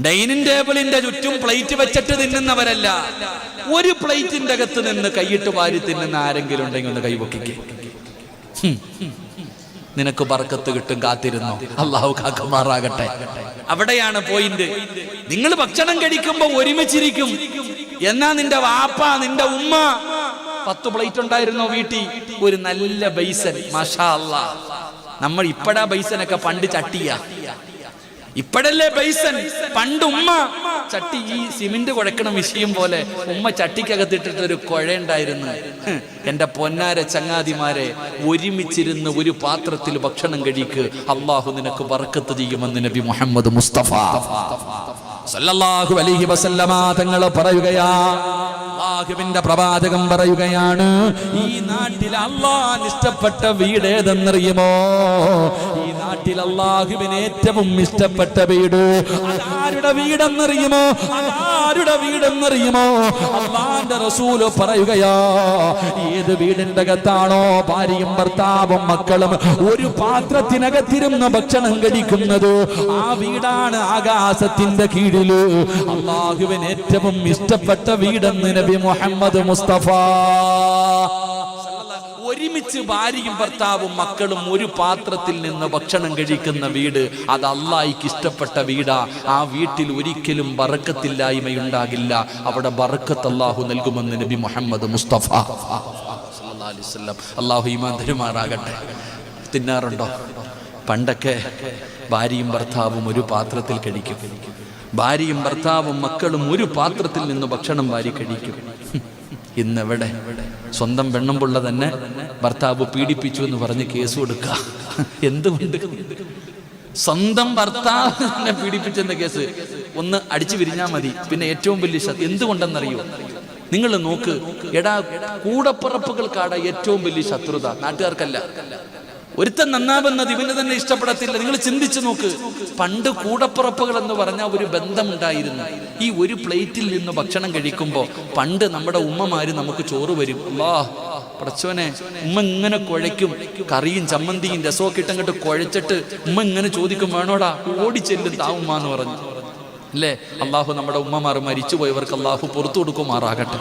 [SPEAKER 1] ഡൈനിങ് ടേബിളിന്റെ ചുറ്റും പ്ലേറ്റ് വെച്ചിട്ട് തിന്നുന്നവരല്ല. ഒരു പ്ലേറ്റിന്റെ അകത്ത് നിന്ന് കൈയിട്ട് വാരി തിന്നുന്ന ആരെങ്കിലും ഉണ്ടെങ്കിൽ ഒന്ന് കൈപൊക്കിക്കേ. നിനക്ക് ബർക്കത്ത് കിട്ടും, കാത്തിരുന്നോ. അല്ലാഹു കാക്കുമാറാകട്ടെ. അവിടെയാണ് പോയിന്റ്. നിങ്ങൾ ഭക്ഷണം കഴിക്കുമ്പോ ഒരുമിച്ചിരിക്കും. എന്നാ നിന്റെ വാപ്പ, നിന്റെ ഉമ്മ 10 പ്ലേറ്റ് ഉണ്ടായിരുന്നോ വീട്ടിൽ? ഒരു നല്ല ബൈസൻ, മാഷാ അല്ലാഹ്. നമ്മൾ ഇപ്പഴാ ബൈസനൊക്കെ പണ്ട് ചട്ടിയാ, ഇപ്പോഴല്ലേ ബൈസൻ. പണ്ട് ഉമ്മ ചട്ടി, ഈ സിമെന്റ് കുഴക്കണ വിഷയം പോലെ ഉമ്മ ചട്ടിക്കകത്തിട്ടിട്ടൊരു കുഴയുണ്ടായിരുന്നു. എന്റെ പൊന്നാര ചങ്ങാതിമാരെ, ഒരുമിച്ചിരുന്ന് ഒരു പാത്രത്തിൽ ഭക്ഷണം കഴിക്ക്, അള്ളാഹു നിനക്ക് ബർക്കത്ത് ചെയ്യുമെന്ന് നബി മുഹമ്മദ് മുസ്തഫ സല്ലല്ലാഹു അലൈഹി വസല്ലമ തങ്ങൾ പറയുകയാ. അല്ലാഹുവിന്റെ പ്രവാചകൻ പറയുകയാണ്, ഈ നാട്ടിൽ അല്ലാഹ് ഇഷ്ടപ്പെട്ട വീട് ഏതെന്നറിയുമോ? ഈ നാട്ടിൽ അല്ലാഹുവിന് ഏറ്റവും ഇഷ്ടപ്പെട്ട വീട് അതാരുടെ വീടെന്നറിയുമോ? അതാരുടെ വീടെന്നറിയുമോ? അല്ലാഹുവിന്റെ റസൂൽ പറയുകയാ, ഏത് വീടിന്റെ അകത്താണോ ഭാര്യയും ഭർത്താവും മക്കളും ഒരു പാത്രത്തിനകത്തിരുന്ന് ഭക്ഷണം കഴിക്കുന്നത്, ആ വീടാണ് ആകാശത്തിന്റെ കീഴില് അല്ലാഹുവിന് ഏറ്റവും ഇഷ്ടപ്പെട്ട വീടെന്ന് നബി മുഹമ്മദ് മുസ്തഫ. ഒരുമിച്ച് ഭാര്യയും ഭർത്താവും മക്കളും ഒരു പാത്രത്തിൽ നിന്ന് ഭക്ഷണം കഴിക്കുന്ന വീട്, അത് അല്ലാഹുവിന് ഇഷ്ടപ്പെട്ട വീടാ. ആ വീട്ടിൽ ഒരിക്കലും ബർക്കത്തില്ലായ്മയുണ്ടാകില്ല. അവിടെ ബർക്കത്ത് അല്ലാഹു നൽകുമെന്ന് നബി മുഹമ്മദ് മുസ്തഫ സല്ലല്ലാഹു അലൈഹി വസല്ലം. അല്ലാഹു ഈമാൻ തരുമാറാകട്ടെ. തിന്നാറുണ്ടോ? പണ്ടൊക്കെ ഭാര്യയും ഭർത്താവും ഒരു പാത്രത്തിൽ കഴിക്കും. ഭാര്യയും ഭർത്താവും മക്കളും ഒരു പാത്രത്തിൽ നിന്ന് ഭക്ഷണം വാരി കഴിക്കും. ഇന്നെവിടെ? സ്വന്തം പെണ്ണുമ്പുള്ള തന്നെ ഭർത്താവ് പീഡിപ്പിച്ചു എന്ന് പറഞ്ഞ് കേസ് കൊടുക്കുക. എന്തുകൊണ്ട്? സ്വന്തം ഭർത്താവിനെ പീഡിപ്പിച്ചെന്ന കേസ് ഒന്ന് അടിച്ചു വിരിഞ്ഞാൽ മതി. പിന്നെ ഏറ്റവും വലിയ എന്തുകൊണ്ടെന്നറിയോ? നിങ്ങൾ നോക്ക്, എടാ, കൂടപ്പിറപ്പുകൾക്കാടാ ഏറ്റവും വലിയ ശത്രുത, നാട്ടുകാർക്കല്ല. ഒരുത്തൻ നന്നാവുന്നത് ഇവന് തന്നെ ഇഷ്ടപ്പെടത്തില്ല. നിങ്ങൾ ചിന്തിച്ചു നോക്ക്. പണ്ട് കൂടപ്പിറപ്പുകൾ എന്ന് പറഞ്ഞാൽ ഒരു ബന്ധമുണ്ടായിരുന്നു. ഈ ഒരു പ്ലേറ്റിൽ നിന്ന് ഭക്ഷണം കഴിക്കുമ്പോൾ പണ്ട് നമ്മുടെ ഉമ്മമാര് നമുക്ക് ചോറ് വരും. പടച്ചോനെ, ഉമ്മ ഇങ്ങനെ കുഴയ്ക്കും, കറിയും ചമ്മന്തിയും രസമൊക്കെ ഇട്ടങ്ങോട്ട് കുഴച്ചിട്ട് ഉമ്മ ഇങ്ങനെ ചോദിക്കും, വേണോടാ? ഓടിച്ചെല്ലും താവുമ്മ എന്ന് പറഞ്ഞു. അല്ലേ? അള്ളാഹു നമ്മുടെ ഉമ്മമാർ മരിച്ചുപോയവർക്ക് അള്ളാഹു പുറത്തു കൊടുക്കുമാറാകട്ടെ.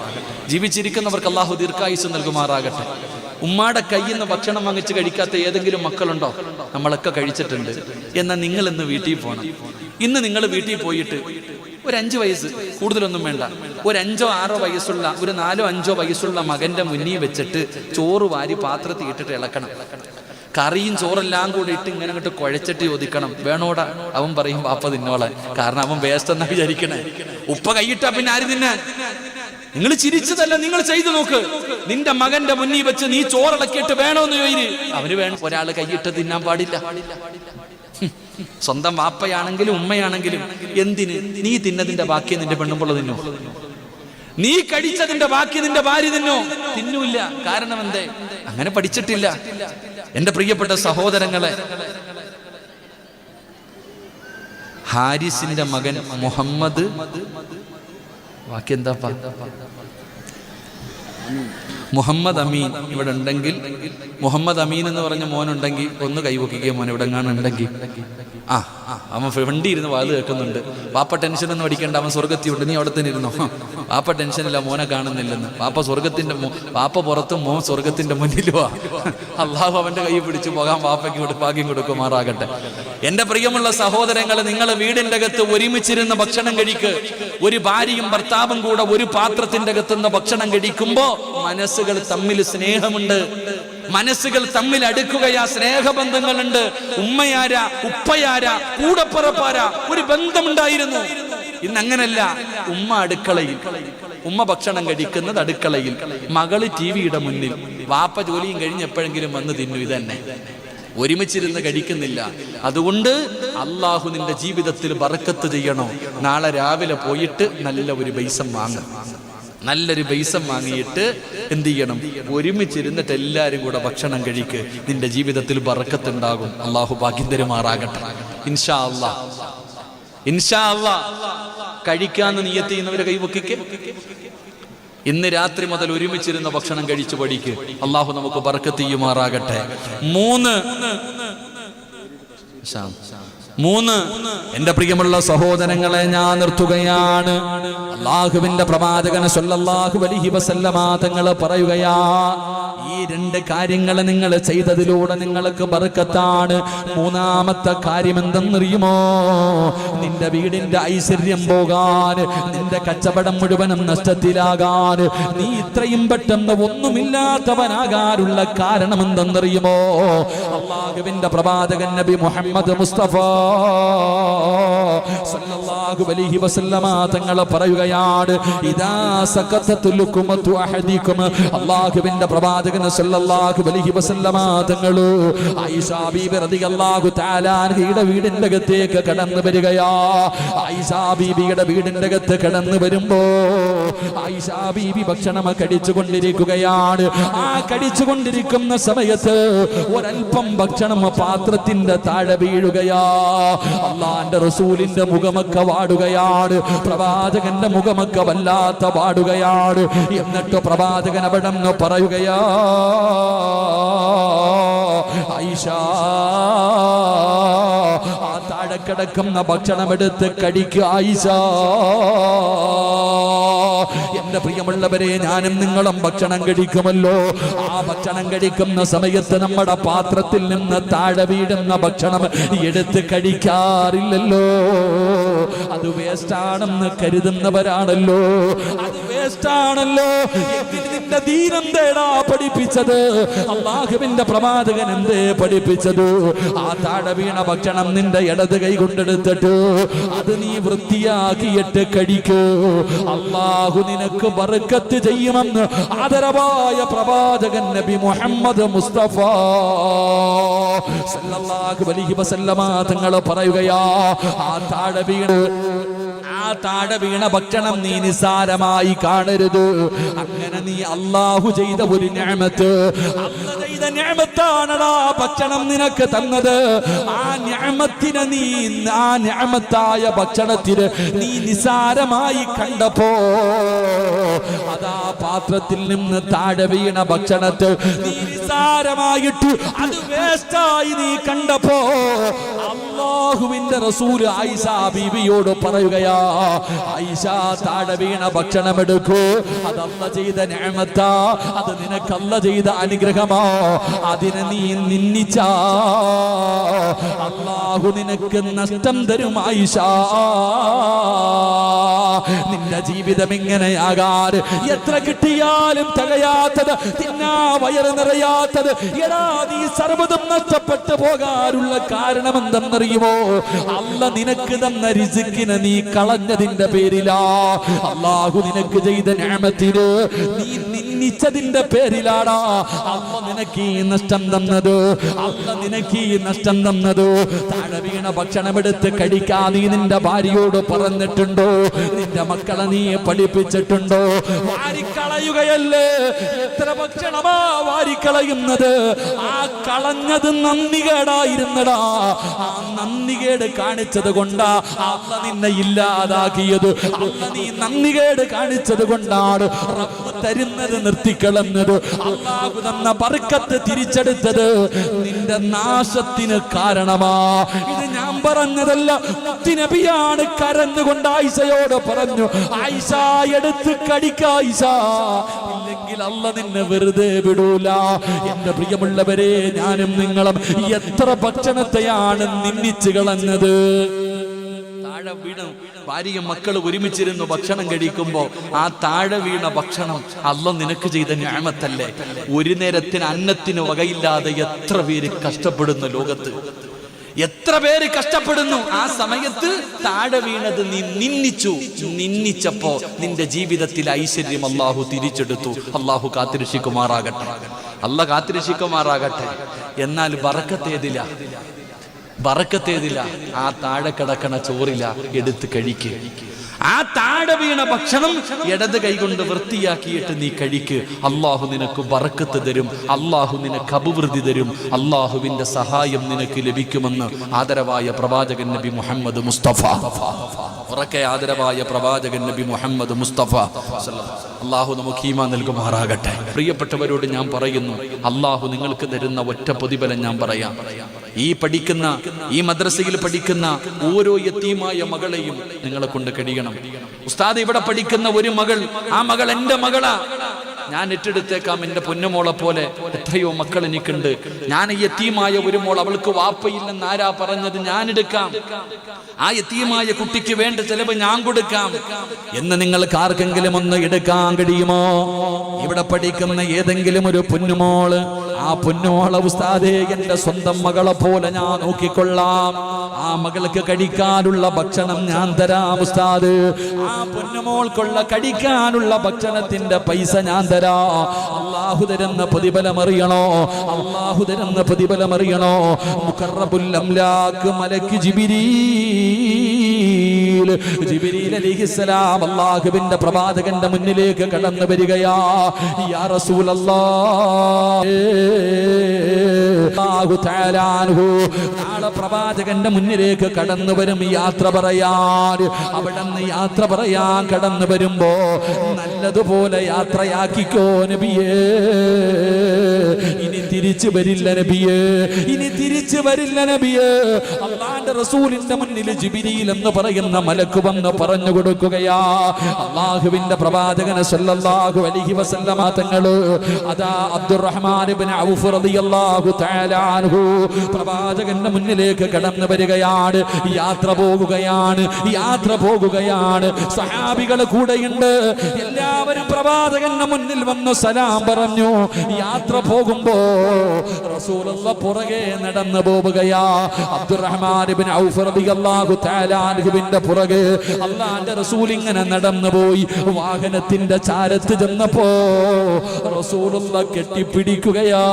[SPEAKER 1] ജീവിച്ചിരിക്കുന്നവർക്ക് അള്ളാഹു ദീർഘായുസ് നൽകുമാറാകട്ടെ. ഉമ്മാടെ കയ്യിൽ നിന്ന് ഭക്ഷണം വാങ്ങിച്ച് കഴിക്കാത്ത ഏതെങ്കിലും മക്കളുണ്ടോ? നമ്മളൊക്കെ കഴിച്ചിട്ടുണ്ട്. എന്നാൽ നിങ്ങൾ ഇന്ന് വീട്ടിൽ പോകണം. ഇന്ന് നിങ്ങൾ വീട്ടിൽ പോയിട്ട് ഒരു 5 വയസ്സ്, കൂടുതലൊന്നും വേണ്ട, ഒരു 5 6 വയസ്സുള്ള, ഒരു 4 5 വയസ്സുള്ള മകന്റെ മുന്നിൽ വെച്ചിട്ട് ചോറ് വാരി പാത്രത്തിൽ ഇട്ടിട്ട് ഇളക്കണം. കറിയും ചോറെല്ലാം കൂടി ഇട്ട് ഇങ്ങനെ അങ്ങോട്ട് കുഴച്ചിട്ട് ചോദിക്കണം, വേണോടാ? അവൻ പറയും വാപ്പ തിന്നോളാൻ. കാരണം അവൻ വേസ്റ്റ് എന്നാ വിചാരിക്കണേ. ഉപ്പ കൈയിട്ടാ പിന്നെ ആര് തിന്നാൻ? നിങ്ങൾ ചിരിച്ചതല്ല, നിങ്ങൾ ചെയ്തു നോക്ക്. നിന്റെ മകന്റെ മുന്നിൽ വെച്ച് നീ ചോറിളക്കിയിട്ട് വേണോന്ന് ചോദിര്, അവന് വേണം. ഒരാൾ കൈയിട്ട് തിന്നാൻ പാടില്ല. സ്വന്തം വാപ്പയാണെങ്കിലും ഉമ്മയാണെങ്കിലും എന്തിന്? നീ തിന്നതിന്റെ ബാക്കി നിന്റെ പെണ്ണുമ്പോൾ തിന്നോ? നീ കഴിച്ചതിന്റെ ബാക്കി നിന്റെ ഭാര്യ തിന്നോ? തിന്നൂല്ല. കാരണം എന്തേ? അങ്ങനെ പഠിച്ചിട്ടില്ല. എന്റെ പ്രിയപ്പെട്ട സഹോദരങ്ങളെ, ഹാരിസിന്റെ മകൻ മുഹമ്മദ്, ബാക്കി എന്താ, മുഹമ്മദ് അമീൻ ഇവിടെ ഉണ്ടെങ്കിൽ, മുഹമ്മദ് അമീൻ എന്ന് പറഞ്ഞ മോനുണ്ടെങ്കിൽ ഒന്ന് കൈവക്കുക. മോൻ ഇവിടെ ഉണ്ടെങ്കിൽ അവൻ വണ്ടി ഇരുന്ന് വാത് കേൾക്കുന്നുണ്ട്. വാപ്പ ടെൻഷനൊന്നും അടിക്കേണ്ട, അവൻ സ്വർഗത്തിയുണ്ട്, നീ അവിടെ തന്നെ ഇരുന്നോ. വാപ്പ ടെൻഷനില്ല, മോനെ കാണുന്നില്ലെന്ന്. വാപ്പ സ്വർഗത്തിന്റെ വാപ്പ പുറത്തും മോൻ സ്വർഗത്തിന്റെ മുന്നിലുവാ. അള്ളാഹു അവന്റെ കൈ പിടിച്ചു പോകാൻ വാപ്പയ്ക്ക് ഭാഗ്യം കൊടുക്കുമാറാകട്ടെ. എന്റെ പ്രിയമുള്ള സഹോദരങ്ങളെ, നിങ്ങൾ വീടിന്റെ അകത്ത് ഒരുമിച്ചിരുന്ന് ഭക്ഷണം കഴിക്ക്. ഒരു ഭാര്യയും ഭർത്താവും കൂടെ ഒരു പാത്രത്തിന്റെ അകത്തുനിന്ന് ഭക്ഷണം കഴിക്കുമ്പോ മനസ്സുകൾ തമ്മിൽ സ്നേഹമുണ്ട്, മനസ്സുകൾ തമ്മിൽ അടുക്കുകയാ, സ്നേഹബന്ധങ്ങളുണ്ട്. ഉമ്മയാരാ, ഉപ്പയാരാ, കൂടപ്പുറപ്പാരാ, ഒരു ബന്ധമുണ്ടായിരുന്നു. ഇന്നങ്ങനല്ല. ഉമ്മ അടുക്കളയിൽ, ഉമ്മ ഭക്ഷണം കഴിക്കുന്നത് അടുക്കളയിൽ, മകള് ടിവിയുടെ മുന്നിൽ, വാപ്പ ജോലിയും കഴിഞ്ഞ് എപ്പോഴെങ്കിലും വന്ന് തിന്നു. ഇതന്നെ, ഒരുമിച്ചിരുന്ന് കഴിക്കുന്നില്ല. അതുകൊണ്ട് അള്ളാഹു നിന്റെ ജീവിതത്തിൽ ബറക്കത്ത് ചെയ്യണോ, നാളെ രാവിലെ പോയിട്ട് നല്ല ഒരു ബൈസം വാങ്ങും. നല്ലൊരു ബൈസം വാങ്ങിയിട്ട് എന്ത് ചെയ്യണം? ഒരുമിച്ചിരുന്നിട്ട് എല്ലാവരും കൂടെ ഭക്ഷണം കഴിക്ക്. നിന്റെ ജീവിതത്തിൽ ബറക്കത്തുണ്ടാകും. അള്ളാഹു ഭാഗ്യം തരുമാറാകട്ടെ. ഇൻഷാ അല്ലാഹ്, ഇൻഷാ അല്ലാഹ്. കഴിക്കാന്ന് നിയത്ത് ചെയ്യുന്നവരെ കൈവക്കിക്ക്. ഇന്ന് രാത്രി മുതൽ ഒരുമിച്ചിരുന്ന ഭക്ഷണം കഴിച്ചു പഠിക്ക്. അള്ളാഹു നമുക്ക് ബറക്കത്ത് ചെയ്യുമാറാകട്ടെ. 3 എന്റെ പ്രിയമുള്ള സഹോദരങ്ങളെ, ഞാൻ നിർത്തുകയാണ്. അല്ലാഹുവിന്റെ പ്രവാചകൻ സല്ലല്ലാഹു അലൈഹി വസല്ലമ തങ്ങൾ പറയുകയാ, ഈ 2 കാര്യങ്ങൾ നിങ്ങൾ ചെയ്തതിലൂടെ നിങ്ങൾക്ക് ബർക്കത്താണ്. 3ാമത്തെ കാര്യം എന്തെന്നറിയുമോ? നിന്റെ വീടിന്റെ ഐശ്വര്യം പോകാൻ, നിന്റെ കച്ചവടം മുഴുവനും നഷ്ടത്തിലാകാൻ, നീ ഇത്രയും പെട്ടെന്ന് ഒന്നുമില്ലാത്തവനാകാനുള്ള കാരണം എന്തെന്നറിയുമോ? അല്ലാഹുവിന്റെ പ്രവാചകൻ നബി മുഹമ്മദ് മുസ്തഫ സല്ലല്ലാഹു അലൈഹി വസല്ലമ തങ്ങൾ പറയുകയാണ്, ഇദാ സഖത്തതു ലുക്മതു അഹദികും. അല്ലാഹുവിന്റെ പ്രവാചകൻ സല്ലല്ലാഹു അലൈഹി വസല്ലമ തങ്ങൾ ആയിഷ ബീബി റളിയല്ലാഹു തആല അൻഹയുടെ വീടിന്റെ അകത്തേക്ക് കടന്നു വരികയാ. ആയിഷ ബീബിയുടെ വീടിന്റെ അകത്ത് കടന്നു വരുമ്പോ ആയിഷ ബീബി ഭക്ഷണം കഴിച്ചുകൊണ്ടിരിക്കുകയാണ്. ആ കഴിച്ചുകൊണ്ടിരിക്കുന്ന സമയത്ത് ഒരൽപ്പം ഭക്ഷണം പാത്രത്തിന്റെ താഴെ വീഴുകയാ. അല്ലാഹുവിന്റെ റസൂലിന്റെ മുഖമൊക്കെ വാടുകയാണ്, പ്രവാചകന്റെ മുഖമൊക്കെ വല്ലാത്ത വാടുകയാണ്. എന്നിട്ട് പ്രവാചകൻ അവിടെ നിന്ന് പറയുകയാ, ആയിഷ, ആ താഴെ കിടക്കുന്ന ഭക്ഷണം എടുത്ത് കഴിക്കുക ആയിഷ. എന്റെ പ്രിയമുള്ളവരെ, ഞാനും നിങ്ങളും ഭക്ഷണം കഴിക്കുമല്ലോ. ആ ഭക്ഷണം കഴിക്കുന്ന സമയത്ത് നമ്മുടെ പാത്രത്തിൽ നിന്ന് താഴെ വീടുന്ന ഭക്ഷണം എടുത്ത് കഴിക്കാറില്ലല്ലോ. അത് വേസ്റ്റാണെന്ന് കരുതുന്നവരാണല്ലോ. അത് വേസ്റ്റാണല്ലോ. നിന്റെ ദീനം തേടാ പഠിപ്പിച്ചത്? അല്ലാഹുവിന്റെ പ്രവാചകൻ എന്തേ പഠിപ്പിച്ചത്? ആ താഴെ വീണ ഭക്ഷണം നിന്റെ ഇടത് കൈ കൊണ്ടെടുത്തിട്ട് അത് നീ വൃത്തിയാക്കിയിട്ട് കഴിക്കൂ. അല്ലാഹു നിനക്ക് ബർക്കത്ത് ചെയ്യുമെന്ന് ആദരവായ പ്രവാചകൻ നബി മുഹമ്മദ് മുസ്തഫ സല്ലല്ലാഹു അലൈഹി വസല്ലമ തങ്ങൾ പറയുകയാ, ആ താഴെ വീണ ഭക്ഷണം നീ നിസാരമായി കാണരുത്. അങ്ങനെ നീ അല്ലാഹു ചെയ്ത ഒരു നിഅമത്ത്, അല്ലാഹു ചെയ്ത നിഅമത്താണടാ ഭക്ഷണം നിനക്ക് തന്നത്. ആ നിഅമത്തിനെ നീ, ആ നിഅമത്തായ ഭക്ഷണത്തിന് നീ നിസാരമായി കണ്ടപ്പോ അതാ പാത്രത്തിൽ നിന്ന് താഴെ വീണ ഭക്ഷണത്തെ നീ നിസ്സാരമായിട്ട് അത് വേസ്റ്റായി നീ കണ്ടപ്പോ അല്ലാഹുവിന്റെ റസൂൽ ആയിഷ ബീവിയോട് പറയുകയാ, ആയിഷ താഴെ വീണ ഭക്ഷണം എടുക്കൂ, അതല്ല ചെയ്ത നിഅമത്താ, അത് നിനക്കല്ല ചെയ്ത അനുഗ്രഹമാ, അതിനെ നീ നിന്ദിച്ചാ അല്ലാഹു നിനക്ക് നഷ്ടം തരും ആയിഷ. നിന്റെ ജീവിതം ഇങ്ങനെയാകാൻ എത്ര കിട്ടിയാലും തികയാത്തത്, തിന്നാ വയറ് നിറയാത്തത്, എടാ നീ സർവ്വതും നഷ്ടപ്പെട്ടു പോകാനുള്ള കാരണം എന്തെന്നറിയുമോ? അല്ല നിനക്ക് തന്ന റിസ്കിനെ നീ കളഞ്ഞതിന്റെ പേരിലാ. അല്ലാഹു നിനക്ക് ചെയ്ത നിഅമത്തിനെ നീ നിന്ദിച്ചതിന്റെ പേരിലാടാ അല്ല നിനക്ക് ഈ നഷ്ടം തന്നത്. അല്ല നിനക്ക് ഈ നഷ്ടം തന്നത്. താഴെ വീണ ഭക്ഷണം എടുത്ത് കഴിക്കാൻ നീ നിന്റെ ഭാര്യയോട് പറഞ്ഞിട്ടുണ്ടോ? നിന്റെ മക്കളെ നീ പഠിപ്പിച്ചിട്ടുണ്ടോ? വാരിക്കളയുകയല്ലേ. എത്ര ഭക്ഷണമാ വാരിക്കളയുന്നത്? ആ കളഞ്ഞത് നന്ദികേടായിരുന്നടാ. ആ നന്ദികേട് കാണിച്ചത് കൊണ്ടാ അല്ല നിന്നെ ഇല്ലാതാക്കിയത്. അല്ല നീ നന്ദികേട് കാണിച്ചത് കൊണ്ടാണ് റബ്ബ് തരുന്നത് നിർത്തിക്കളഞ്ഞത്. അല്ലാഹു തന്ന ബർക്കത്ത് തിരിച്ചെടുത്തത് നിന്റെ നാശത്തിന് കാരണമാ. ഇത് ഞാൻ പറഞ്ഞതല്ല, നബിയാണ് കരഞ്ഞുകൊണ്ട് ആയിഷയോട് പറഞ്ഞു, ആയിഷ എടുത്ത് കടിക്ക ആയിഷ, ഇല്ലെങ്കിൽ അല്ല നിന്നെ വെറുതെ വിടൂല. എന്റെ പ്രിയമുള്ളവരെ, ഞാനും നിങ്ങളും എത്ര ഭക്ഷണത്തെയാണ് നിന്ദിച്ചു കളഞ്ഞത്. താഴെ വീണ ഭാര്യയും മക്കളും ഒരുമിച്ചിരുന്നു ഭക്ഷണം കഴിക്കുമ്പോ ആ താഴെ വീണ ഭക്ഷണം അല്ല നിനക്ക് ചെയ്ത നിഅമത്തല്ലേ. ഒരു നേരത്തിന് അന്നത്തിന് വകയില്ലാതെ എത്ര പേര് കഷ്ടപ്പെടുന്നു ലോകത്ത്, എത്ര പേര് കഷ്ടപ്പെടുന്നു. ആ സമയത്ത് താഴെ വീണത് നീ നിന്ദിച്ചപ്പോ നിന്റെ ജീവിതത്തിൽ ഐശ്വര്യം അല്ലാഹു തിരിച്ചെടുത്തു. അല്ലാഹു കാത്തിരക്ഷിക്കുമാറാകട്ടെ, അല്ല കാത്തിരക്ഷിക്കുമാറാകട്ടെ. എന്നാൽ ബറക്കത്തേതില്ല. ആ താഴെ കിടക്കണ ചോറില എടുത്ത് കഴിക്ക്. ആ താഴെ വീണ ഭക്ഷണം ഇടത് കൈകൊണ്ട് വൃത്തിയാക്കിയിട്ട് നീ കഴിക്ക്. അല്ലാഹു നിനക്ക് ബറക്കത്ത് തരും, അല്ലാഹു നിനക്ക് അഭിവൃദ്ധി തരും, അല്ലാഹുവിന്റെ സഹായം നിനക്ക് ലഭിക്കുമെന്ന് ആദരവായ പ്രവാചകൻ നബി മുഹമ്മദ് മുസ്തഫ. ഉറക്കെ ആദരവായ പ്രവാചകൻ നബി മുഹമ്മദ് മുസ്തഫ. അല്ലാഹു നമുക്ക് ഈമാൻ നൽകുമാറാകട്ടെ. പ്രിയപ്പെട്ടവരോട് ഞാൻ പറയുന്നു, അല്ലാഹു നിങ്ങൾക്ക് തരുന്ന ഒറ്റ പ്രതിഫലം ഞാൻ പറയാം. ഈ മദ്രസയിൽ പഠിക്കുന്ന ഓരോ യതീമായ മകളെയും നിങ്ങളെ കൊണ്ട് കഴിയണം. ഉസ്താദ് ഇവിടെ പഠിക്കുന്ന ഒരു മകൾ, ആ മകൾ എന്റെ മകളാ, ഞാൻ ഏറ്റെടുത്തേക്കാം. എന്റെ പൊന്നുമോളെ പോലെ എത്രയോ മക്കൾ എനിക്കുണ്ട്. ഞാൻ ഈ യതീമായ ഒരു മോൾ, അവൾക്ക് വാപ്പയില്ലെന്ന് ആരാ പറഞ്ഞത്? ഞാൻ എടുക്കാം. ആ യതീമായ കുട്ടിക്ക് വേണ്ട ചെലവ് ഞാൻ കൊടുക്കാം എന്ന് നിങ്ങൾക്ക് ആർക്കെങ്കിലും ഒന്ന് എടുക്കാൻ കഴിയുമോ? ഇവിടെ പഠിക്കുന്ന ഏതെങ്കിലും ഒരു പൊന്നുമോള്, ആ പൊന്നുമോളെ ഉസ്താദേ എന്റെ സ്വന്തം മകളെ പോലെ ഞാൻ നോക്കിക്കൊള്ളാം, ആ മകൾക്ക് കഴിക്കാനുള്ള ഭക്ഷണം ഞാൻ തരാം ഉസ്താദ്, ആ പൊന്നുമോൾക്കുള്ള കഴിക്കാനുള്ള ഭക്ഷണത്തിന്റെ പൈസ ഞാൻ തരാം. അല്ലാഹു തരുന്ന പ്രതിഫലം അറിയണോ? അല്ലാഹു തരുന്ന പ്രതിഫലം അറിയണോ? മുഖറബുൽ അംലാക്ക് മലക്ക് ജിബ്രീൽ അലൈഹിസ്സലാം അല്ലാഹുവിന്റെ പ്രവാചകന്റെ മുന്നിലേക്ക് കടന്നു വരികയാ. യാ റസൂലല്ലാഹ്, നാളെ പ്രവാചകന്റെ മുന്നിലേക്ക് കടന്നു വരും യാത്ര പറയാൻ. അവിടെ നിന്ന് യാത്ര പറയാൻ കടന്നു വരുമ്പോ നല്ലതുപോലെ യാത്രയാക്കിക്കോ നബിയേ. ഇനി തിരിച്ചു വരില്ല നബിയേ, ഇനി തിരിച്ചു വരില്ല നബിയേ. അല്ലാഹുവിന്റെ റസൂലിന്റെ മുന്നിൽ ജിബ്രീൽ എന്ന് പറയുന്ന മലക്ക് വന്ന് പറഞ്ഞു കൊടുക്കുകയാ. അല്ലാഹുവിന്റെ പ്രവാചകൻ സല്ലല്ലാഹു അലൈഹി വസല്ലമ തങ്ങള് അതാ അബ്ദുറഹ്മാൻ ഇബ്നു ഔഫ് റളിയല്ലാഹു തആല അൻഹു പ്രവാചകന്റെ മുന്നിലേക്ക് കടന്നു വരികയാണ്. യാത്ര പോകുകയാണ്. സഹാബികൾ കൂടെയുണ്ട്. എല്ലാവരും പ്രവാചകന്റെ മുന്നിൽ വന്ന് സലാം പറഞ്ഞു. യാത്ര പോകുമ്പോ റസൂലുള്ളാഹി പുറകെ നടന്നു പോവുകയാ. അബ്ദുറഹ്മാൻ ഇബ്നു ഔഫ് റളിയല്ലാഹു തആല അൻഹുവിന്റെ പുറകെ അല്ലാഹുവിന്റെ റസൂൽ ഇങ്ങനെ നടന്നു പോയി. വാഹനത്തിന്റെ ചാരത്ത് ചെന്നപ്പോ റസൂലുള്ളാഹി കെട്ടിപ്പിടിക്കുകയാ.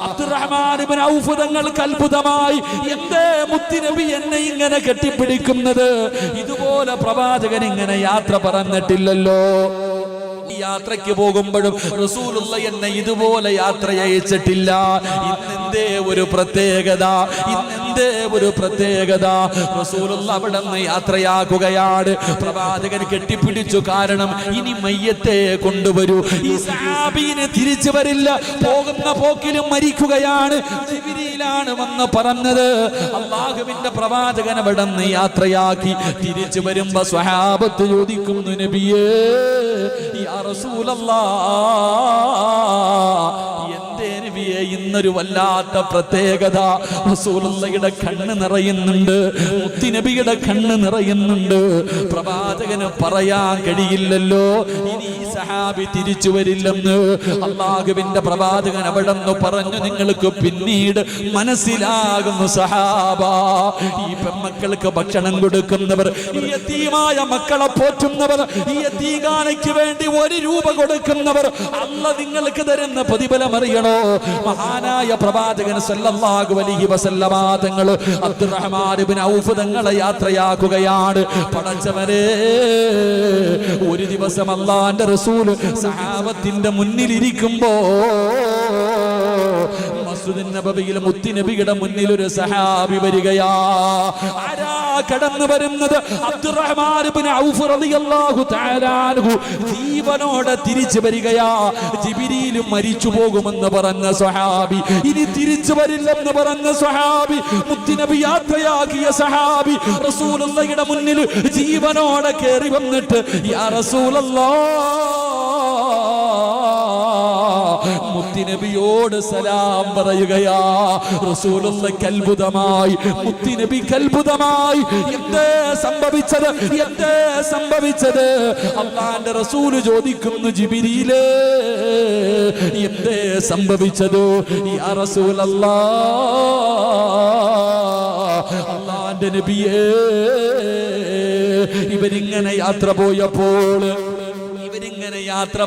[SPEAKER 1] അബ്ദുറഹ്മാൻ ഇബ്നു ഔഫ് തങ്ങൾക്ക് അത്ഭുതമായി. എന്തേ മുത്തുനബി എന്നെ ഇങ്ങനെ കെട്ടിപ്പിടിക്കുന്നത്? ഇതുപോലെ പ്രവാചകൻ ഇങ്ങനെ യാത്ര പറഞ്ഞിട്ടില്ലല്ലോ. യാത്രയ്ക്ക് പോകുമ്പോഴും റസൂലുള്ളാഹി എന്നെ ഇതുപോലെ യാത്ര അയച്ചിട്ടില്ല. ഇന്നെന്തേ ഒരു പ്രത്യേകത? എന്തേ ഒരു പ്രത്യേകത? റസൂലുള്ള അവിടെ നിന്ന് യാത്രയാക്കുകയാണ്. പ്രവാചകൻ കെട്ടിപ്പിടിച്ചു. കാരണം ഇനി മയ്യത്തെ കൊണ്ടുവരൂ, ഈ സഹാബിനെ തിരിച്ചു വരില്ല, പോകുന്ന പോക്കിലും മരിക്കുകയാണ്. ജിബ്രീലാണ് വന്ന് പറഞ്ഞത്. അല്ലാഹുവിന്റെ പ്രവാചകൻ അവിടെ നിന്ന് യാത്രയാക്കി തിരിച്ചു വരുമ്പോ സ്വഹാബത്ത് ചോദിക്കുന്നു, നബിയേ യാ റസൂലല്ലാഹ്, എന്തേ നബിയേ ഇന്നൊരു വല്ലാത്ത പ്രത്യേകത? റസൂലുള്ളാഹിയുടെ കണ്ണ് നിറയുന്നുണ്ട്, മുത്തുനബിയുടെ കണ്ണ് നിറയുന്നുണ്ട്. പ്രവാചകന് പറയാൻ കഴിയില്ലല്ലോ ഇനി ഈ സഹാബി തിരിച്ചു വരില്ലെന്ന്. അല്ലാഹുവിന്റെ പ്രവാചകൻ അവിടെ നിന്ന് പറഞ്ഞു, നിങ്ങൾക്ക് പിന്നീട് മനസ്സിലാകുന്നു സഹാബ, ഈ പെൺമക്കൾക്ക് ഭക്ഷണം കൊടുക്കുന്നവർ, ഈ യതീമായ മക്കളെ പോറ്റുന്നവർ, ഈ യതീഖാനയ്ക്ക് വേണ്ടി 1 രൂപ കൊടുക്കുന്നവർ, അല്ലാഹ് നിങ്ങൾക്ക് തരുന്ന പ്രതിഫലം അറിയണോ? മഹാനായ പ്രവാചകൻ സല്ലല്ലാഹു അലൈഹി വസല്ലമ തങ്ങൾ അബ്ദുറഹ്മാൻ ഇബ്നു ഔഫ് തങ്ങളെ യാത്രയാക്കുകയാണ്. പടച്ചവനെ, ഒരു ദിവസം അല്ലാഹുവിന്റെ റസൂൽ സഹാബത്തിന്റെ മുന്നിലിരിക്കുമ്പോ മസ്ജിദുൻ നബവിയിൽ മുത്തുനബിയുടെ മുന്നിൽ ഒരു സഹാബി വരികയാ. ആരാ കടന്നു വരുന്നത്? അബ്ദുറഹ്മാൻ ഇബ്നു ഔഫ് റളിയല്ലാഹു തആല അൻഹു ജീവനോടെ തിരിച്ചു വരികയാ. ജിബ്രീൽ മരിച്ചു പോകുമെന്ന് പറഞ്ഞ സ്വഹാബി, ഇനി തിരിച്ചു വരില്ലെന്ന് പറഞ്ഞ സ്വഹാബി, മുത്തുനബി യാത്രയാക്കിയ സഹാബി റസൂലുള്ളാഹിയുടെ മുന്നിൽ ജീവനോടെ കയറി വന്നിട്ട് യാ റസൂലല്ലാഹ്, മുത്തുനബിയോട് സലാം പറയുകയാ. റസൂലുള്ളാഹി അത്ഭുതമായി, മുത്തുനബി അത്ഭുതമായി. എന്തേ സംഭവിച്ചത്? എന്തേ സംഭവിച്ചത്? അല്ലാഹുവിന്റെ റസൂൽ ചോദിക്കുന്നു, ജിബ്രീലേ എന്തേ സംഭവിച്ചത്? യാ റസൂലല്ലാഹ്, അല്ലാഹുവിന്റെ നബിയേ, ഇവരിങ്ങനെ യാത്ര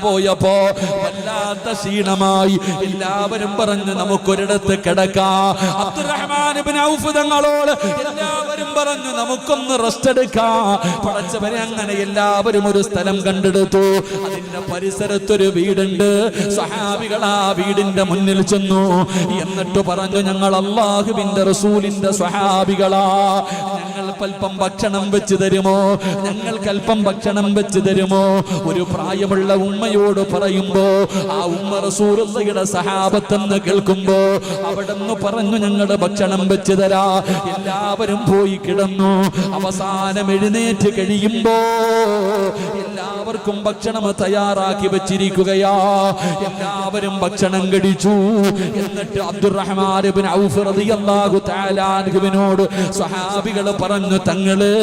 [SPEAKER 1] പോയപ്പോ വല്ലാത്ത ക്ഷീണമായി. എല്ലാവരും പറഞ്ഞു നമുക്കൊരിടത്ത് കിടക്കാം. അബ്ദുറഹ്മാൻ ഇബ്നു ഔഫ് തങ്ങളോട് എല്ലാവരും പറഞ്ഞു നമുക്കൊന്ന് റെസ്റ്റ് എടുക്കാം. പടച്ചവനെ, അങ്ങനെ എല്ലാവരും ഒരു സ്ഥലം കണ്ടെടുത്തു. അതിന്റെ പരിസരത്തൊരു വീടുണ്ട്. സ്വഹാബികൾ ആ വീടിന്റെ മുന്നിൽ ചെന്നു. എന്നിട്ട് പറഞ്ഞു, ഞങ്ങൾ അല്ലാഹുവിന്റെ റസൂലിന്റെ സ്വഹാബികളാ, ഞങ്ങൾക്കൽപ്പം ഭക്ഷണം വെച്ച് തരുമോ? ഞങ്ങൾക്കൽപ്പം ഭക്ഷണം വെച്ച് തരുമോ? ഒരു പ്രായമുള്ള ഉമ്മയോട് പറയുമ്പോ ആ ഉമ്മ റസൂലുള്ളാഹിയുടെ സഹാബത്തെന്ന് കേൾക്കുമ്പോ അവിടെന്ന് പറഞ്ഞു, ഞങ്ങളുടെ ഭക്ഷണം വെച്ച് തരാ. എല്ലാവരും പോയി കിടന്നു. അവസാനം എഴുന്നേറ്റ് കഴിയുമ്പോ എല്ലാവർക്കും ഭക്ഷണം തയ്യാറാക്കി വെച്ചിരിക്കുകയാ. എല്ലാവരും ഭക്ഷണം കഴിച്ചു. എന്നിട്ട് അബ്ദുറഹ്മാൻ ഇബ്നു ഔഫ് റളിയല്ലാഹു തആല അൻഹുവിനോട് സ്വഹാബികൾ പറഞ്ഞു, തങ്ങള്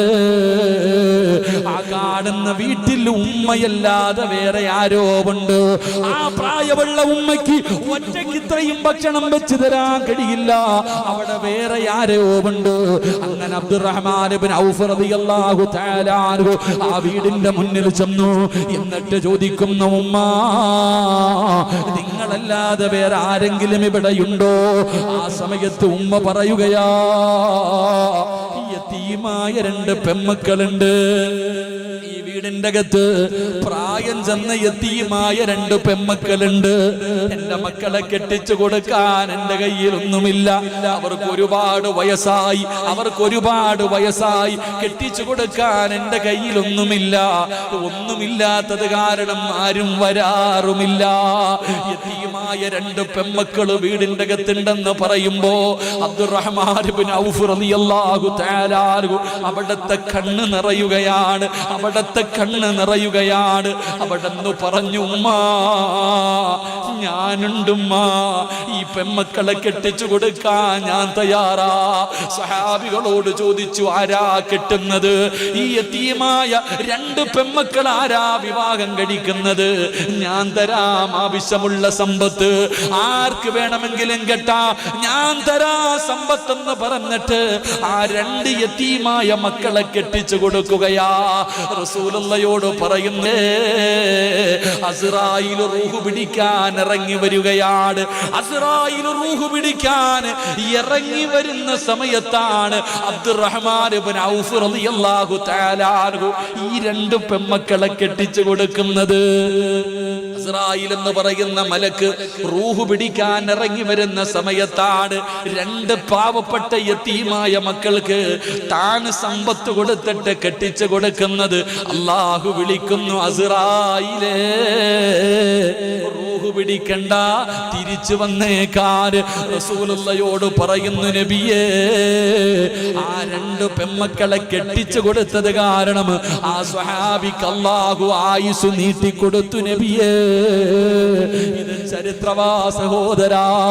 [SPEAKER 1] ആ കാണുന്ന വീട്ടിൽ ഉമ്മയല്ലാതെ വേറെ ആരോ ഉണ്ട്. ആ പ്രായമുള്ള ഉമ്മയ്ക്ക് ഒറ്റയ്ക്ക് ഇത്രയും ഭക്ഷണം വെച്ച് തരാൻ കഴിയില്ല. അവിടെ വേറെ ആരോ ഉണ്ട്. അങ്ങനെ അബ്ദുറഹ്മാൻ ഇബ്നു ഔഫ് റളിയല്ലാഹു തആല അൻഹു ആ വീടിന്റെ മുന്നിൽ ചെന്നു. എന്നിട്ട് ചോദിക്കുന്നു, ഉമ്മ, നിങ്ങളല്ലാതെ വേറെ ആരെങ്കിലും ഇവിടെയുണ്ടോ? ആ സമയത്ത് ഉമ്മ പറയുകയാ, യതീമായ 2 പെൺമക്കളുണ്ട്. ഈ വീടിന്റെ അകത്ത് പ്രായം ചെന്ന യതീമായ 2 പെൺമക്കളുണ്ട്. എന്റെ മക്കളെ കെട്ടിച്ചു കൊടുക്കാൻ എന്റെ കയ്യിലൊന്നുമില്ല. അവർക്ക് ഒരുപാട് വയസ്സായി. കെട്ടിച്ചു കൊടുക്കാൻ എന്റെ കയ്യിലൊന്നുമില്ല. ഒന്നുമില്ലാത്തത് കാരണം ആരും വരാറുമില്ല. യതീമായ 2 പെൺമക്കള് വീടിന്റെ അകത്തുണ്ടെന്ന് പറയുമ്പോ അബ്ദുറഹ്മാൻ ഇബ്നു ഔഫ് റളിയല്ലാഹു തആല അൻഹു അവിടത്തെ കണ്ണ് നിറയുകയാണ്. അവിടെന്ന് പറഞ്ഞു, ഉമ്മ, ഞാനുണ്ടുമ്മ, ഈ പെൺമക്കളെ കെട്ടിച്ചു കൊടുക്കാൻ ഞാൻ തയ്യാറാ. സഹാബികളോട് ചോദിച്ചു, ആരാ കെട്ടുന്നത്? ഈ യതീമായ 2 പെൺമക്കൾ ആരാ വിവാഹം കഴിക്കുന്നത്? ഞാൻ തരാം ആവശ്യമുള്ള സമ്പത്ത്, ആർക്ക് വേണമെങ്കിലും കെട്ടാ, ഞാൻ തരാ സമ്പത്തെന്ന് പറഞ്ഞിട്ട് ആ 2 യതീമായ മക്കളെ കെട്ടിച്ചു കൊടുക്കുകയാ. റസൂലുള്ളാഹിയോട് പറയുന്നേ, അസ്റായീൽ റൂഹ് പിടിക്കാൻ ഇറങ്ങി വരികയാണ്. അസ്റായീൽ റൂഹ് പിടിക്കാൻ ഇറങ്ങി വരുന്ന സമയത്താണ് അബ്ദുറഹ്മാൻ ഇബ്നു ഔഫ് റളിയല്ലാഹു തആല അൻഹു ഈ 2 പെൺമക്കളെ കെട്ടിച്ചു കൊടുക്കുന്നത്. അസ്രായിൽ എന്ന് പറയുന്ന മലക്ക് റൂഹ് പിടിക്കാൻ ഇറങ്ങി വരുന്ന സമയത്താണ് രണ്ട് പാവപ്പെട്ട യതീമായ മക്കൾക്ക് താൻ സമ്പത്ത് കൊടുത്തിട്ട് കെട്ടിച്ചു കൊടുക്കുന്നത്. അല്ലാഹു വിളിക്കുന്നു, അസ്രായിലേ റൂഹ് പിടിക്കണ്ട, തിരിച്ചു വന്നേക്കാൻ. റസൂലുള്ളാഹിയോട് പറയുന്നു, നബിയേ ആ രണ്ട് പെമ്മക്കളെ കെട്ടിച്ചു കൊടുത്തത് കാരണം ആ സ്വഹാബിക്ക് അല്ലാഹു ആയുസ് നീട്ടിക്കൊടുത്തു നബിയേ. ഇത് ചരിത്രവാ സഹോദരാ.